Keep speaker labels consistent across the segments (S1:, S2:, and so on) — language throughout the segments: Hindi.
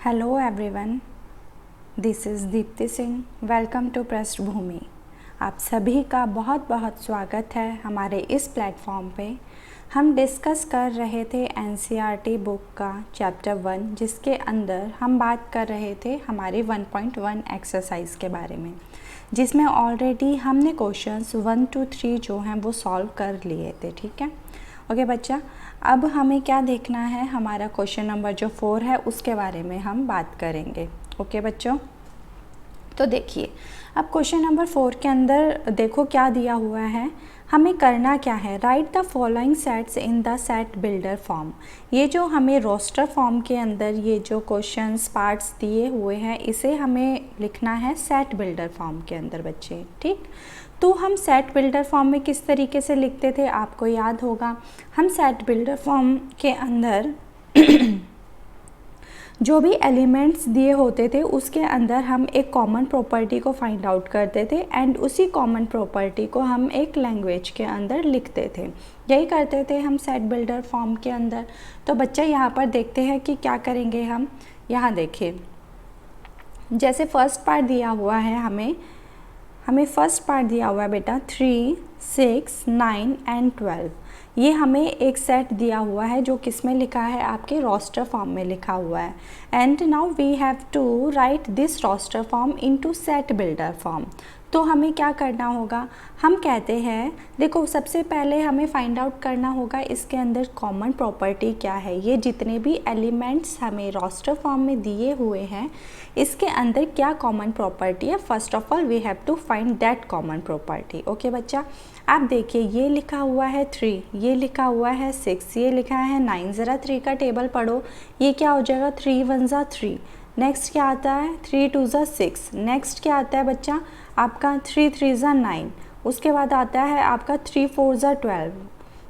S1: Hello everyone, this is Deepti Singh. Welcome to पृष्ठभूमि। आप सभी का बहुत बहुत स्वागत है हमारे इस प्लेटफॉर्म पे। हम डिस्कस कर रहे थे एनसीईआरटी बुक का चैप्टर 1, जिसके अंदर हम बात कर रहे थे हमारी 1.1 एक्सरसाइज के बारे में, जिसमें ऑलरेडी हमने क्वेश्चंस 1 to 3 जो हैं वो सॉल्व कर लिए थे। ठीक है, ओके बच्चा। अब हमें क्या देखना है, हमारा क्वेश्चन नंबर जो 4 है उसके बारे में हम बात करेंगे। ओके बच्चों, तो देखिए अब क्वेश्चन नंबर 4 के अंदर देखो क्या दिया हुआ है। हमें करना क्या है, right the following sets in the set builder form. ये जो हमें रोस्टर फॉर्म के अंदर ये जो क्वेश्चंस पार्ट्स दिए हुए हैं, इसे हमें लिखना है सेट बिल्डर फॉर्म के अंदर बच्चे। ठीक, तो हम सेट बिल्डर फॉर्म में किस तरीके से लिखते थे आपको याद होगा। हम सेट बिल्डर फॉर्म के अंदर जो भी एलिमेंट्स दिए होते थे उसके अंदर हम एक कॉमन प्रॉपर्टी को फाइंड आउट करते थे एंड उसी कॉमन प्रॉपर्टी को हम एक लैंग्वेज के अंदर लिखते थे। यही करते थे हम सेट बिल्डर फॉर्म के अंदर। तो बच्चा यहाँ पर देखते हैं कि क्या करेंगे हम। यहाँ देखिए, जैसे फर्स्ट पार्ट दिया हुआ है, हमें फर्स्ट पार्ट दिया हुआ है बेटा 3, 6, 9 एंड 12। ये हमें एक सेट दिया हुआ है जो किस में लिखा है, आपके रोस्टर फॉर्म में लिखा हुआ है। And now we have to write this roster form into set builder form. तो हमें क्या करना होगा, हम कहते हैं देखो सबसे पहले हमें फाइंड आउट करना होगा इसके अंदर कॉमन प्रॉपर्टी क्या है। ये जितने भी एलिमेंट्स हमें रोस्टर फॉर्म में दिए हुए हैं इसके अंदर क्या कॉमन प्रॉपर्टी है। First of all we have to find that common property. Okay बच्चा, आप देखिए ये लिखा हुआ है 3, ये लिखा हुआ है 6, ये लिखा है 9। ज़रा 3 का टेबल पढ़ो, ये क्या हो जाएगा 3 1 ज़ा 3। नेक्स्ट क्या आता है 3 2 ज़ा 6। नेक्स्ट क्या आता है बच्चा आपका 3 3 ज़ा 9। उसके बाद आता है आपका 3 4 ज़ा 12।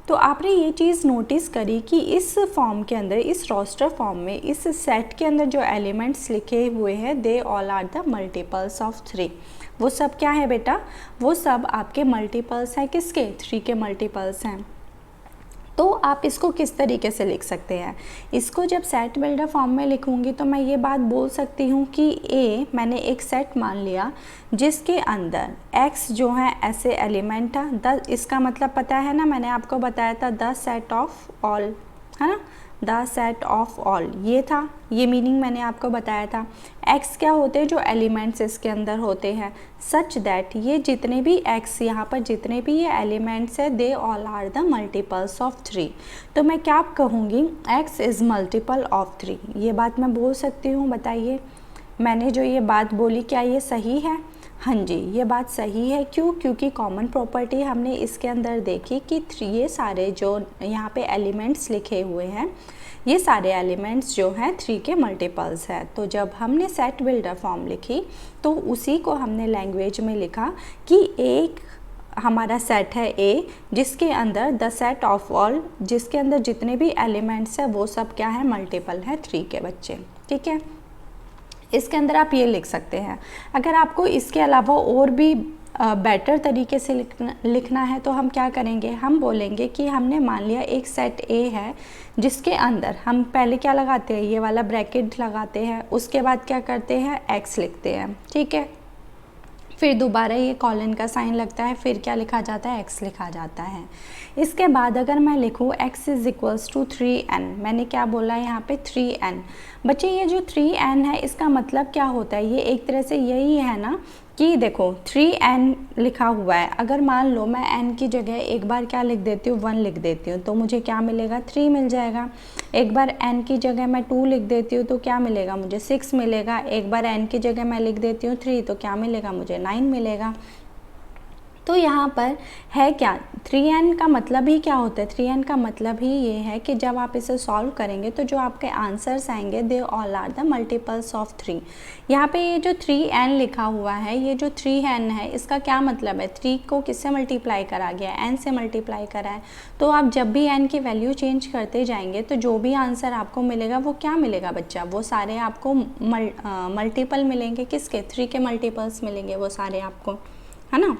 S1: तो आपने ये चीज़ नोटिस करी कि इस फॉर्म के अंदर, इस रोस्टर फॉर्म में, इस सेट के अंदर जो एलिमेंट्स लिखे हुए हैं they all are the multiples of 3। वो सब क्या है बेटा, वो सब आपके मल्टीपल्स हैं। किसके, 3 के मल्टीपल्स हैं। तो आप इसको किस तरीके से लिख सकते हैं, इसको जब सेट बिल्डर फॉर्म में लिखूंगी तो मैं ये बात बोल सकती हूँ कि मैंने एक सेट मान लिया जिसके अंदर x जो है ऐसे एलिमेंट है। इसका मतलब पता है ना, मैंने आपको बताया था द सेट ऑफ ऑल, है ना, द सेट ऑफ ऑल ये था, ये मीनिंग मैंने आपको बताया था। x क्या होते हैं, जो एलिमेंट्स इसके अंदर होते हैं, सच दैट ये जितने भी x यहाँ पर जितने भी ये एलिमेंट्स है they all are the multiples of 3। तो मैं क्या कहूँगी, x इज़ मल्टीपल ऑफ 3। ये बात मैं बोल सकती हूँ, बताइए मैंने जो ये बात बोली क्या ये सही है। हाँ जी, ये बात सही है। क्यों, क्योंकि कॉमन प्रॉपर्टी हमने इसके अंदर देखी कि ये सारे जो यहाँ पे एलिमेंट्स लिखे हुए हैं ये सारे एलिमेंट्स जो हैं 3 के मल्टीपल्स हैं। तो जब हमने सेट बिल्डर फॉर्म लिखी तो उसी को हमने लैंग्वेज में लिखा कि एक हमारा सेट है A, जिसके अंदर द सेट ऑफ ऑल, जिसके अंदर जितने भी एलिमेंट्स हैं वो सब क्या है, मल्टीपल है 3 के बच्चे। ठीक है, इसके अंदर आप ये लिख सकते हैं। अगर आपको इसके अलावा और भी बेटर तरीके से लिखना है तो हम क्या करेंगे, हम बोलेंगे कि हमने मान लिया एक सेट A है जिसके अंदर हम पहले क्या लगाते हैं, ये वाला ब्रैकेट लगाते हैं, उसके बाद क्या करते हैं x लिखते हैं। ठीक है, फिर दोबारा ये कॉलन का साइन लगता है, फिर क्या लिखा जाता है, x लिखा जाता है। इसके बाद अगर मैं लिखूँ x is equals to 3n, मैंने क्या बोला है यहाँ पे 3n। बच्चे ये जो 3n है इसका मतलब क्या होता है, ये एक तरह से यही है ना कि देखो 3n लिखा हुआ है, अगर मान लो मैं n की जगह एक बार क्या लिख देती हूँ 1 लिख देती हूँ तो मुझे क्या मिलेगा 3 मिल जाएगा। एक बार n की जगह मैं 2 लिख देती हूँ तो क्या मिलेगा मुझे 6 मिलेगा। एक बार n की जगह मैं लिख देती हूँ 3 तो क्या मिलेगा मुझे 9 मिलेगा। तो यहाँ पर है क्या, 3n का मतलब ही क्या होता है, 3n का मतलब ही ये है कि जब आप इसे सॉल्व करेंगे तो जो आपके आंसर्स आएंगे they all are the multiples of 3। यहाँ पे ये जो 3n लिखा हुआ है, ये जो 3n है इसका क्या मतलब है, 3 को किससे मल्टीप्लाई करा गया है, n से मल्टीप्लाई करा है। तो आप जब भी n की वैल्यू चेंज करते जाएंगे तो जो भी आंसर आपको मिलेगा वो क्या मिलेगा बच्चा, वो सारे आपको मल्टीपल मिलेंगे। किसके, 3 के मल्टीपल्स मिलेंगे वो सारे आपको, है ना।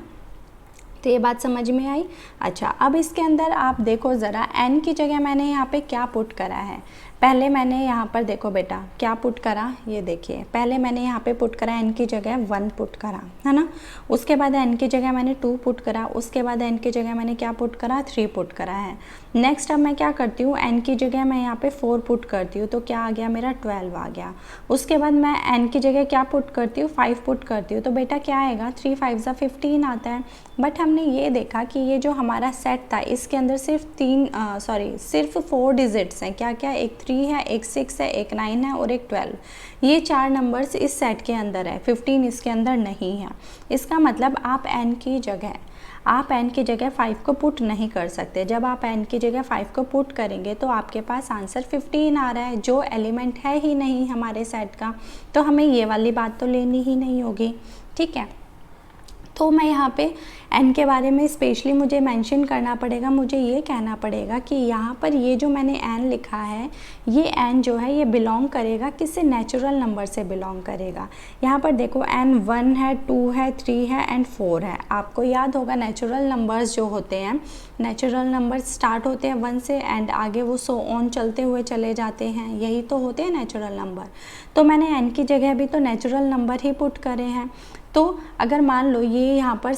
S1: तो ये बात समझ में आई। अच्छा, अब इसके अंदर आप देखो ज़रा n की जगह मैंने यहाँ पे क्या पुट करा है, पहले मैंने यहाँ पर देखो बेटा क्या पुट करा, ये देखिए पहले मैंने यहाँ पे पुट करा n की जगह 1 पुट करा, है ना। उसके बाद n की जगह मैंने 2 पुट करा, उसके बाद n की जगह मैंने क्या पुट करा, 3 पुट करा है। नेक्स्ट अब मैं क्या करती हूँ, n की जगह मैं यहाँ पे 4 पुट करती हूँ, तो क्या आ गया मेरा 12 आ गया। उसके बाद मैं n की जगह क्या पुट करती हूँ, 5 पुट करती हूँ, तो बेटा क्या आएगा, 3 5 15 आता है। बट हमने ये देखा कि ये जो हमारा सेट था इसके अंदर सिर्फ 4 डिजिट्स हैं। क्या क्या, एक 3 है, एक 6 है, एक 9 है और एक 12। ये 4 नंबर्स इस सेट के अंदर है, 15 इसके अंदर नहीं है। इसका मतलब आप n की जगह 5 को पुट नहीं कर सकते। जब आप n की जगह 5 को पुट करेंगे तो आपके पास आंसर 15 आ रहा है, जो एलिमेंट है ही नहीं हमारे सेट का, तो हमें ये वाली बात तो लेनी ही नहीं होगी, ठीक है। तो मैं यहाँ पे n के बारे में स्पेशली मुझे मेंशन करना पड़ेगा, मुझे ये कहना पड़ेगा कि यहाँ पर ये जो मैंने n लिखा है, ये n जो है ये बिलोंग करेगा किससे, नेचुरल नंबर से बिलोंग करेगा। यहाँ पर देखो n 1 है, 2 है, 3 है एंड 4 है। आपको याद होगा नेचुरल नंबर्स जो होते हैं, नेचुरल नंबर्स स्टार्ट होते हैं 1 से एंड आगे वो सो ऑन चलते हुए चले जाते हैं, यही तो होते हैं नेचुरल नंबर। तो मैंने n की जगह भी तो नेचुरल नंबर ही पुट करे हैं। तो अगर मान लो ये यहाँ पर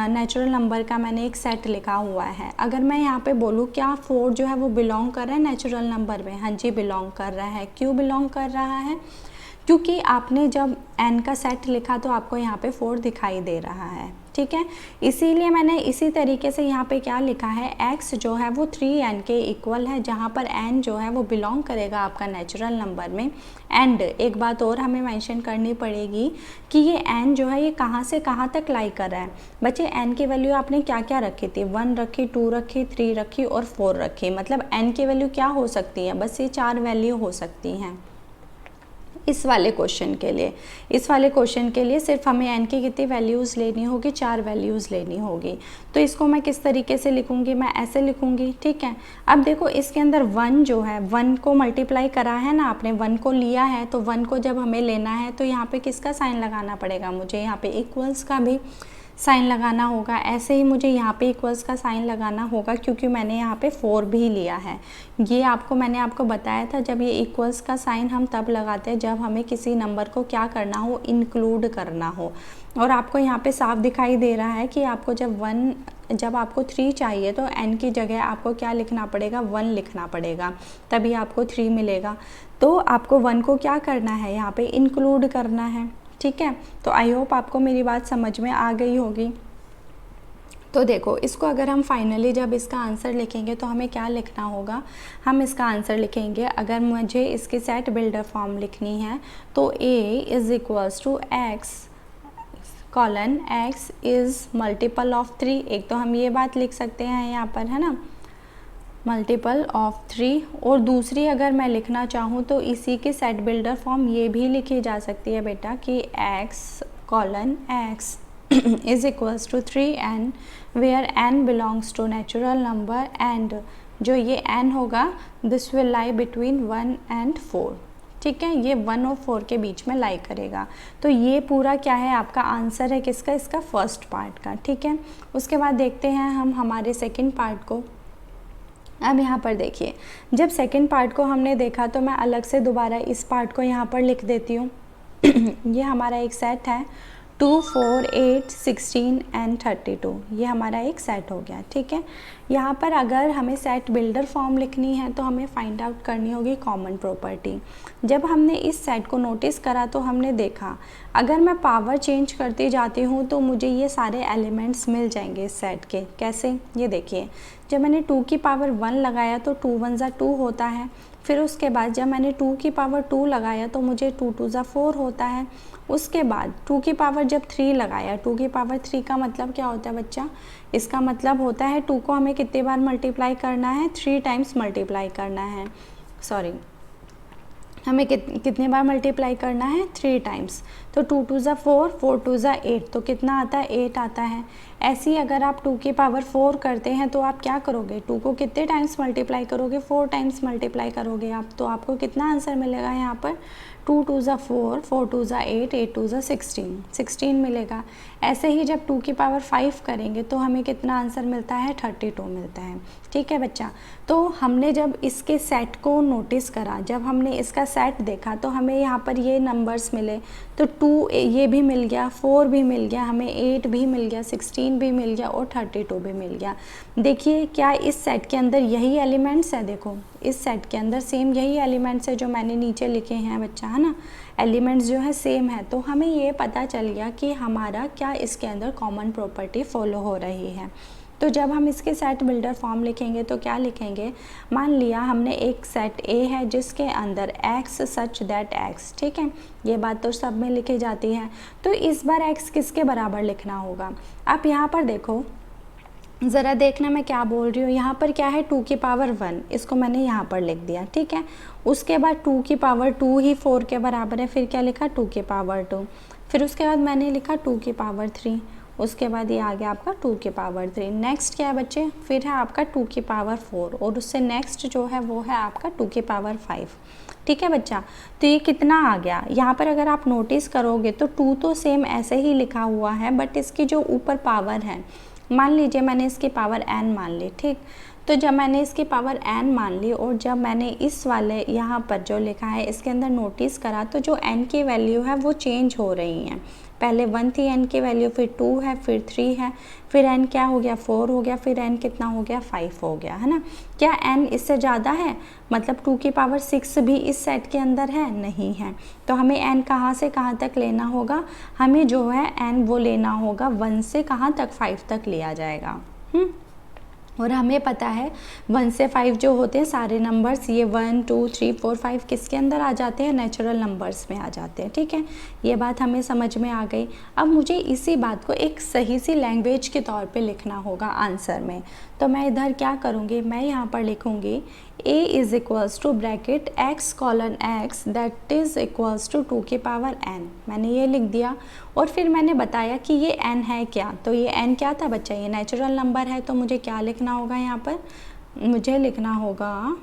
S1: नेचुरल नंबर का मैंने एक सेट लिखा हुआ है, अगर मैं यहाँ पे बोलूँ क्या 4 जो है वो बिलोंग कर रहा है नेचुरल नंबर में, हाँ जी बिलोंग कर रहा है। क्यों बिलोंग कर रहा है, क्योंकि आपने जब n का सेट लिखा तो आपको यहाँ पे 4 दिखाई दे रहा है, ठीक है। इसीलिए मैंने इसी तरीके से यहाँ पे क्या लिखा है, x जो है वो 3n के इक्वल है, जहाँ पर n जो है वो बिलोंग करेगा आपका नेचुरल नंबर में। एंड एक बात और हमें मेंशन करनी पड़ेगी कि ये n जो है ये कहाँ से कहाँ तक लाई कर रहा है। बच्चे n की वैल्यू आपने क्या क्या रखी थी, 1 रखी, 2 रखी, 3 रखी और 4 रखी। मतलब n की वैल्यू क्या हो सकती है, बस ये 4 वैल्यू हो सकती हैं इस वाले क्वेश्चन के लिए। इस वाले क्वेश्चन के लिए सिर्फ हमें n की कितनी वैल्यूज़ लेनी होगी, 4 वैल्यूज़ लेनी होगी। तो इसको मैं किस तरीके से लिखूंगी, मैं ऐसे लिखूंगी, ठीक है। अब देखो इसके अंदर 1 जो है, 1 को मल्टीप्लाई करा है ना आपने, 1 को लिया है, तो 1 को जब हमें लेना है तो यहाँ पे किसका साइन लगाना पड़ेगा, मुझे यहाँ पे इक्वल्स का भी साइन लगाना होगा। ऐसे ही मुझे यहाँ पे इक्वल्स का साइन लगाना होगा क्योंकि मैंने यहाँ पे 4 भी लिया है। ये मैंने आपको बताया था, जब ये इक्वल्स का साइन हम तब लगाते हैं जब हमें किसी नंबर को क्या करना हो, इंक्लूड करना हो। और आपको यहाँ पे साफ दिखाई दे रहा है कि आपको जब आपको 3 चाहिए तो n की जगह आपको क्या लिखना पड़ेगा, 1 लिखना पड़ेगा, तभी आपको 3 मिलेगा। तो आपको 1 को क्या करना है, यहाँ पे इंक्लूड करना है, ठीक है। तो आई होप आपको मेरी बात समझ में आ गई होगी। तो देखो इसको अगर हम फाइनली जब इसका आंसर लिखेंगे तो हमें क्या लिखना होगा, हम इसका आंसर लिखेंगे, अगर मुझे इसकी सेट बिल्डर फॉर्म लिखनी है तो a is equals to x colon x is multiple of 3। एक तो हम ये बात लिख सकते हैं यहाँ पर, है ना, मल्टीपल ऑफ 3। और दूसरी अगर मैं लिखना चाहूँ तो इसी की सेट बिल्डर फॉर्म ये भी लिखी जा सकती है बेटा कि x colon x is equals to 3n where n belongs to natural number and जो ये n होगा this will lie between 1 and 4, ठीक है। ये 1 और 4 के बीच में लाई करेगा। तो ये पूरा क्या है, आपका आंसर है किसका, इसका फर्स्ट पार्ट का, ठीक है। उसके बाद देखते हैं हम हमारे सेकेंड पार्ट को। अब यहाँ पर देखिए, जब सेकेंड पार्ट को हमने देखा तो मैं अलग से दोबारा इस पार्ट को यहाँ पर लिख देती हूँ। ये हमारा एक सेट है 2, 4, 8, 16 एंड 32, ये हमारा एक सेट हो गया, ठीक है। यहाँ पर अगर हमें सेट बिल्डर फॉर्म लिखनी है तो हमें फाइंड आउट करनी होगी कॉमन प्रॉपर्टी। जब हमने इस सेट को नोटिस करा तो हमने देखा अगर मैं पावर चेंज करती जाती हूँ तो मुझे ये सारे एलिमेंट्स मिल जाएंगे इस सेट के। कैसे, ये देखिए, जब मैंने 2 की पावर 1 लगाया तो 2 1 ज़ा 2 होता है। फिर उसके बाद जब मैंने 2 की पावर 2 लगाया तो मुझे 2 2 ज़ा 4 होता है। उसके बाद 2 की पावर जब 3 लगाया, 2 की पावर 3 का मतलब क्या होता है बच्चा, इसका मतलब होता है 2 को हमें कितने बार मल्टीप्लाई करना है, 3 टाइम्स मल्टीप्लाई करना है, हमें कितने बार मल्टीप्लाई करना है, 3 टाइम्स। तो 2 2 ज़ा 4, 4 2 ज़ा 8, तो कितना आता है, 8 आता है। ऐसे ही अगर आप 2 की पावर 4 करते हैं तो आप क्या करोगे, 2 को कितने टाइम्स मल्टीप्लाई करोगे, 4 टाइम्स मल्टीप्लाई करोगे आप, तो आपको कितना आंसर मिलेगा यहाँ पर 2 2 ज़ा 4, 4 2 ज़ा 8, 8 2 ज़ा 16, 16 मिलेगा। ऐसे ही जब 2 की पावर 5 करेंगे तो हमें कितना आंसर मिलता है, 32 मिलता है। ठीक है बच्चा, तो हमने जब इसके सेट को नोटिस करा, जब हमने इसका सेट देखा तो हमें यहाँ पर ये नंबर्स मिले, तो 2 ये भी मिल गया, 4 भी मिल गया, हमें 8 भी मिल गया, 16 भी मिल गया और 32 भी मिल गया। देखिए क्या इस सेट के अंदर यही एलिमेंट्स है, देखो इस सेट के अंदर सेम यही एलिमेंट्स है जो मैंने नीचे लिखे हैं बच्चा, है ना, एलिमेंट्स जो है सेम है। तो हमें ये पता चल गया कि हमारा क्या इसके अंदर कॉमन प्रॉपर्टी फॉलो हो रही है। तो जब हम इसके सेट बिल्डर फॉर्म लिखेंगे तो क्या लिखेंगे, मान लिया हमने एक सेट ए है जिसके अंदर x सच दैट x, ठीक है, ये बात तो सब में लिखी जाती है। तो इस बार x किसके बराबर लिखना होगा। आप यहाँ पर देखो, ज़रा देखना मैं क्या बोल रही हूँ। यहाँ पर क्या है, 2 की पावर 1, इसको मैंने यहाँ पर लिख दिया, ठीक है। उसके बाद 2 की पावर 2 ही 4 के बराबर है, फिर क्या लिखा 2 की पावर 2, फिर उसके बाद मैंने लिखा 2 की पावर 3, उसके बाद ये आ गया आपका 2 की पावर 3। नेक्स्ट क्या है बच्चे, फिर है आपका 2 की पावर 4 और उससे नेक्स्ट जो है वो है आपका 2 की पावर 5। ठीक है बच्चा, तो ये कितना आ गया, यहाँ पर अगर आप नोटिस करोगे तो 2 तो सेम ऐसे ही लिखा हुआ है, बट इसकी जो ऊपर पावर है, मान लीजिए मैंने इसकी पावर n मान ली, ठीक। तो जब मैंने इसकी पावर n मान ली और जब मैंने इस वाले यहाँ पर जो लिखा है इसके अंदर नोटिस करा, तो जो n की वैल्यू है वो चेंज हो रही हैं। पहले 1 थी n की वैल्यू, फिर 2 है, फिर 3 है, फिर n क्या हो गया 4 हो गया, फिर n कितना हो गया 5 हो गया, है ना। क्या n इससे ज़्यादा है, मतलब 2 की पावर 6 भी इस सेट के अंदर है, नहीं है। तो हमें n कहाँ से कहाँ तक लेना होगा, हमें जो है n वो लेना होगा 1 से कहाँ तक, 5 तक लिया जाएगा। और हमें पता है 1 से 5 जो होते हैं सारे नंबर्स, ये 1 2 3 4 5 किसके अंदर आ जाते हैं, नेचुरल नंबर्स में आ जाते हैं। ठीक है, ये बात हमें समझ में आ गई। अब मुझे इसी बात को एक सही सी लैंग्वेज के तौर पे लिखना होगा आंसर में। तो मैं इधर क्या करूँगी, मैं यहाँ पर लिखूँगी a is equals to bracket x colon x that is equals to 2 की पावर n। मैंने ये लिख दिया और फिर मैंने बताया कि ये n है क्या, तो ये n क्या था बच्चा, ये नेचुरल नंबर है। तो मुझे क्या लिखना होगा, यहाँ पर मुझे लिखना होगा,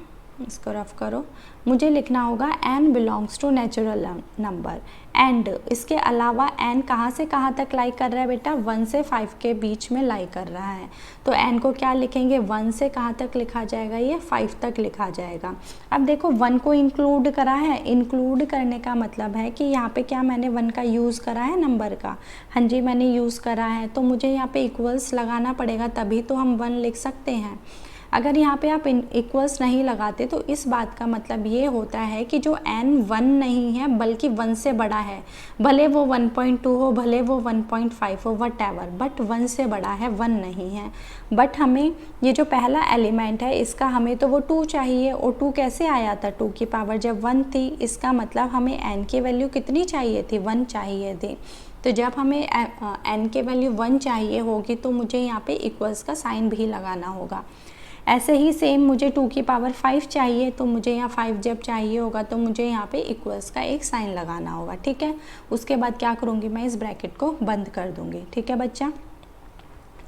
S1: इसको रफ करो, मुझे लिखना होगा n belongs to natural number and इसके अलावा n कहाँ से कहाँ तक लाई कर रहा है बेटा, 1 से 5 के बीच में लाई कर रहा है। तो n को क्या लिखेंगे, 1 से कहाँ तक लिखा जाएगा, ये 5 तक लिखा जाएगा। अब देखो 1 को इंक्लूड करा है, इंक्लूड करने का मतलब है कि यहाँ पे क्या मैंने 1 का यूज़ करा है नंबर का, हाँ जी मैंने यूज़ करा है। तो मुझे यहाँ पे इक्वल्स लगाना पड़ेगा, तभी तो हम 1 लिख सकते हैं। अगर यहाँ पे आप इक्वल्स नहीं लगाते तो इस बात का मतलब ये होता है कि जो n 1 नहीं है बल्कि 1 से बड़ा है, भले वो 1.2 हो, भले वो 1.5 हो, वट एवर, बट 1 से बड़ा है, 1 नहीं है। बट हमें ये जो पहला एलिमेंट है इसका हमें तो वो 2 चाहिए, और 2 कैसे आया था, 2 की पावर जब 1 थी, इसका मतलब हमें n की वैल्यू कितनी चाहिए थी, 1 चाहिए थी। तो जब हमें n की वैल्यू 1 चाहिए होगी तो मुझे यहाँ पे इक्वल्स का साइन भी लगाना होगा। ऐसे ही सेम मुझे 2 की पावर 5 चाहिए, तो मुझे यहाँ 5 जब चाहिए होगा तो मुझे यहाँ पे इक्वल्स का एक साइन लगाना होगा। ठीक है, उसके बाद क्या करूँगी, मैं इस ब्रैकेट को बंद कर दूँगी। ठीक है बच्चा,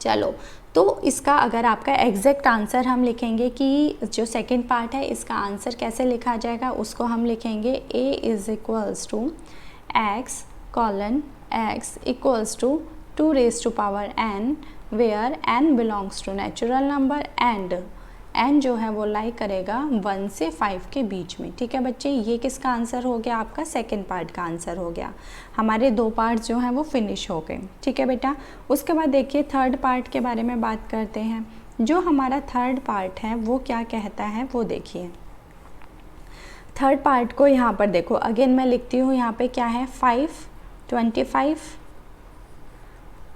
S1: चलो तो इसका अगर आपका एग्जैक्ट आंसर हम लिखेंगे कि जो सेकंड पार्ट है इसका आंसर कैसे लिखा जाएगा, उसको हम लिखेंगे a is equals to x colon x equals to 2 raise to power n where n belongs to natural number and n जो है वो लाई करेगा 1 से 5 के बीच में। ठीक है बच्चे, ये किसका आंसर हो गया, आपका सेकंड पार्ट का आंसर हो गया। हमारे 2 पार्ट्स जो हैं वो फिनिश हो गए। ठीक है बेटा, उसके बाद देखिए थर्ड पार्ट के बारे में बात करते हैं। जो हमारा थर्ड पार्ट है वो क्या कहता है वो देखिए। थर्ड पार्ट को यहाँ पर देखो, अगेन मैं लिखती हूँ, यहाँ पे क्या है 5, 25,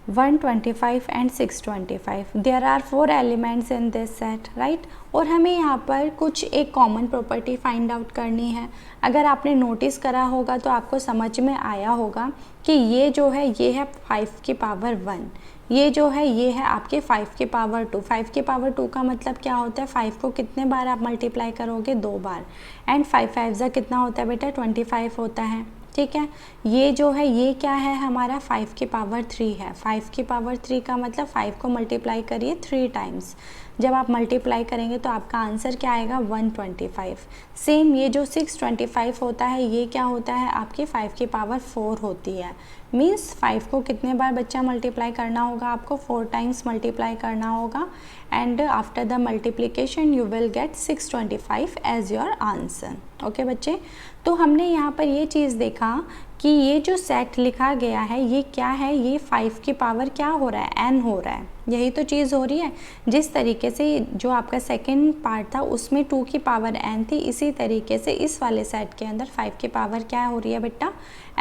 S1: 125 and 625। There are 4 elements in this set, right. और हमें यहाँ पर कुछ एक कॉमन प्रॉपर्टी फाइंड आउट करनी है। अगर आपने नोटिस करा होगा तो आपको समझ में आया होगा कि ये जो है ये है 5 की पावर 1, ये जो है ये है आपके 5 की पावर 2। 5 की पावर 2 का मतलब क्या होता है, 5 को कितने बार आप मल्टीप्लाई करोगे, 2 बार, एंड 5 5 ज़ा कितना होता है बेटा, 25 होता है। ठीक है, ये जो है ये क्या है हमारा 5 की पावर 3 है। 5 की पावर 3 का मतलब 5 को मल्टीप्लाई करिए 3 टाइम्स, जब आप मल्टीप्लाई करेंगे तो आपका आंसर क्या आएगा 125। सेम ये जो 625 होता है ये क्या होता है आपकी 5 की पावर 4 होती है। मीन्स 5 को कितने बार बच्चा मल्टीप्लाई करना होगा, आपको 4 टाइम्स मल्टीप्लाई करना होगा and after the multiplication you will get 625 as your answer. Okay बच्चे, तो हमने यहाँ पर ये चीज़ देखा कि ये जो सेट लिखा गया है ये क्या है, ये 5 की पावर क्या हो रहा है, n हो रहा है, यही तो चीज़ हो रही है। जिस तरीके से जो आपका सेकंड पार्ट था उसमें 2 की पावर n थी, इसी तरीके से इस वाले सेट के अंदर 5 की पावर क्या हो रही है बेटा,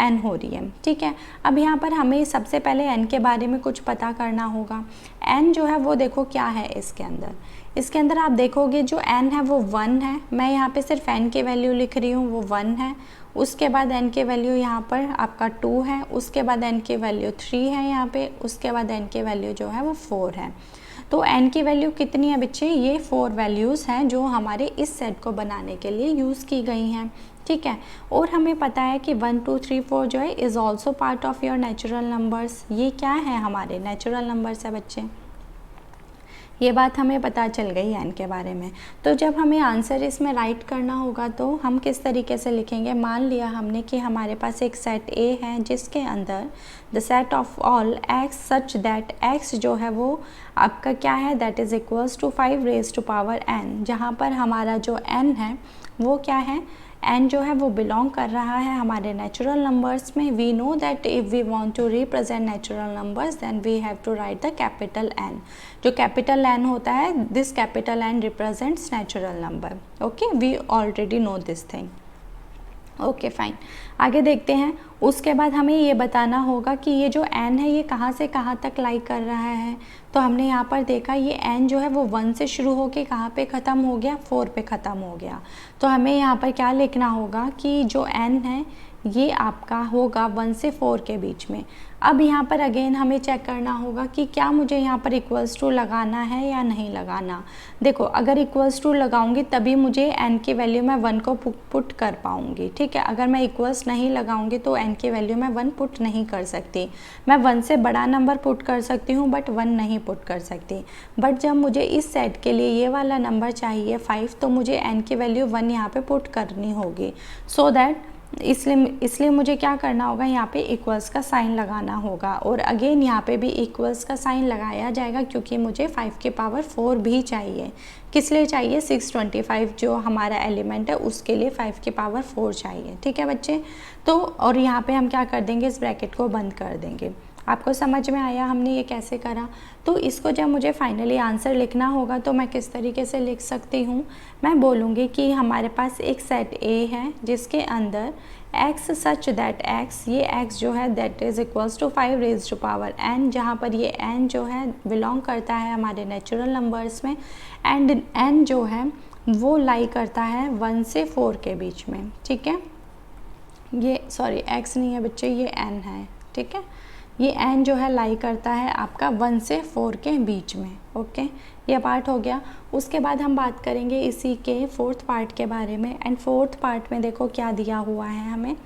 S1: n हो रही है। ठीक है, अब यहाँ पर हमें सबसे पहले n के बारे में कुछ पता करना होगा। n जो है वो देखो क्या है इसके अंदर आप देखोगे जो n है वो 1 है। मैं यहाँ पे सिर्फ n की वैल्यू लिख रही हूँ, वो 1 है। उसके बाद n की वैल्यू यहाँ पर आपका 2 है, उसके बाद n की वैल्यू 3 है यहाँ पे, उसके बाद n की वैल्यू जो है वो 4 है। तो n की वैल्यू कितनी है बच्चे, ये 4 वैल्यूज़ हैं जो हमारे इस सेट को बनाने के लिए यूज़ की गई हैं। ठीक है, और हमें पता है कि 1 2 3 4 जो है is also part of your natural numbers. ये क्या है, हमारे नेचुरल नंबर्स है बच्चे, ये बात हमें पता चल गई n के बारे में। तो जब हमें आंसर इसमें राइट करना होगा तो हम किस तरीके से लिखेंगे, मान लिया हमने कि हमारे पास एक सेट A है जिसके अंदर the set of all x such that x जो है वो आपका क्या है, that is equals to 5 raise to power n, जहाँ पर हमारा जो n है वो क्या है, n जो है वो बिलोंग कर रहा है हमारे नेचुरल नंबर्स में। We know that if we want to represent natural numbers then we have to write the capital n। जो कैपिटल n होता है, this capital n represents natural number. Okay, we already know this thing. Okay fine, आगे देखते हैं। उसके बाद हमें ये बताना होगा कि ये जो n है ये कहाँ से कहाँ तक लाई कर रहा है। तो हमने यहाँ पर देखा ये n जो है वो 1 से शुरू होके कहाँ पे ख़त्म हो गया, 4 पे ख़त्म हो गया। तो हमें यहाँ पर क्या लिखना होगा कि जो n है ये आपका होगा 1 से 4 के बीच में। अब यहाँ पर अगेन हमें चेक करना होगा कि क्या मुझे यहाँ पर इक्वल्स टू लगाना है या नहीं लगाना। देखो, अगर इक्वल्स टू लगाऊंगी तभी मुझे n की वैल्यू मैं 1 को पुट कर पाऊंगी। ठीक है, अगर मैं इक्वल्स नहीं लगाऊंगी तो n की वैल्यू मैं 1 पुट नहीं कर सकती। मैं 1 से बड़ा नंबर पुट कर सकती हूँ बट 1 नहीं पुट कर सकती। बट जब मुझे इस सेट के लिए ये वाला नंबर चाहिए 5, तो मुझे n की वैल्यू 1 यहाँ पे पुट करनी होगी। सो दैट इसलिए मुझे क्या करना होगा, यहाँ पे इक्वल्स का साइन लगाना होगा। और अगेन यहाँ पे भी इक्वल्स का साइन लगाया जाएगा क्योंकि मुझे 5 की पावर 4 भी चाहिए। किस लिए चाहिए, 625 जो हमारा एलिमेंट है उसके लिए 5 की पावर 4 चाहिए। ठीक है बच्चे, तो और यहाँ पे हम क्या कर देंगे, इस ब्रैकेट को बंद कर देंगे। आपको समझ में आया हमने ये कैसे करा। तो इसको जब मुझे फाइनली आंसर लिखना होगा तो मैं किस तरीके से लिख सकती हूँ, मैं बोलूँगी कि हमारे पास एक सेट A है जिसके अंदर x सच दैट x, ये x जो है that is equals to 5 raise to power n, जहाँ पर ये n जो है बिलोंग करता है हमारे नेचुरल नंबर्स में एंड n जो है वो लाई करता है 1 से 4 के बीच में। ठीक है, ये सॉरी x नहीं है बच्चे, ये n है। ठीक है, ये n जो है लाई करता है आपका 1 से 4 के बीच में। ओके, ये पार्ट हो गया। उसके बाद हम बात करेंगे इसी के 4th पार्ट के बारे में। एंड 4th पार्ट में देखो क्या दिया हुआ है हमें,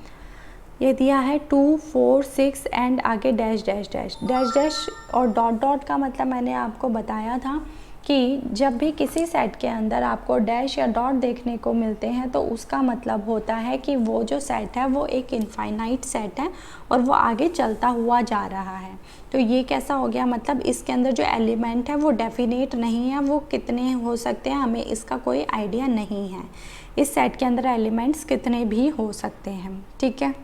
S1: ये दिया है 2 4 6 एंड आगे dash dash dash dash dash और डॉट डॉट का मतलब मैंने आपको बताया था कि जब भी किसी सेट के अंदर आपको डैश या डॉट देखने को मिलते हैं तो उसका मतलब होता है कि वो जो सेट है वो एक इनफाइनाइट सेट है और वो आगे चलता हुआ जा रहा है। तो ये कैसा हो गया, मतलब इसके अंदर जो एलिमेंट है वो डेफिनेट नहीं है, वो कितने हो सकते हैं हमें इसका कोई आइडिया नहीं है। इस सेट के अंदर एलिमेंट्स कितने भी हो सकते हैं। ठीक है,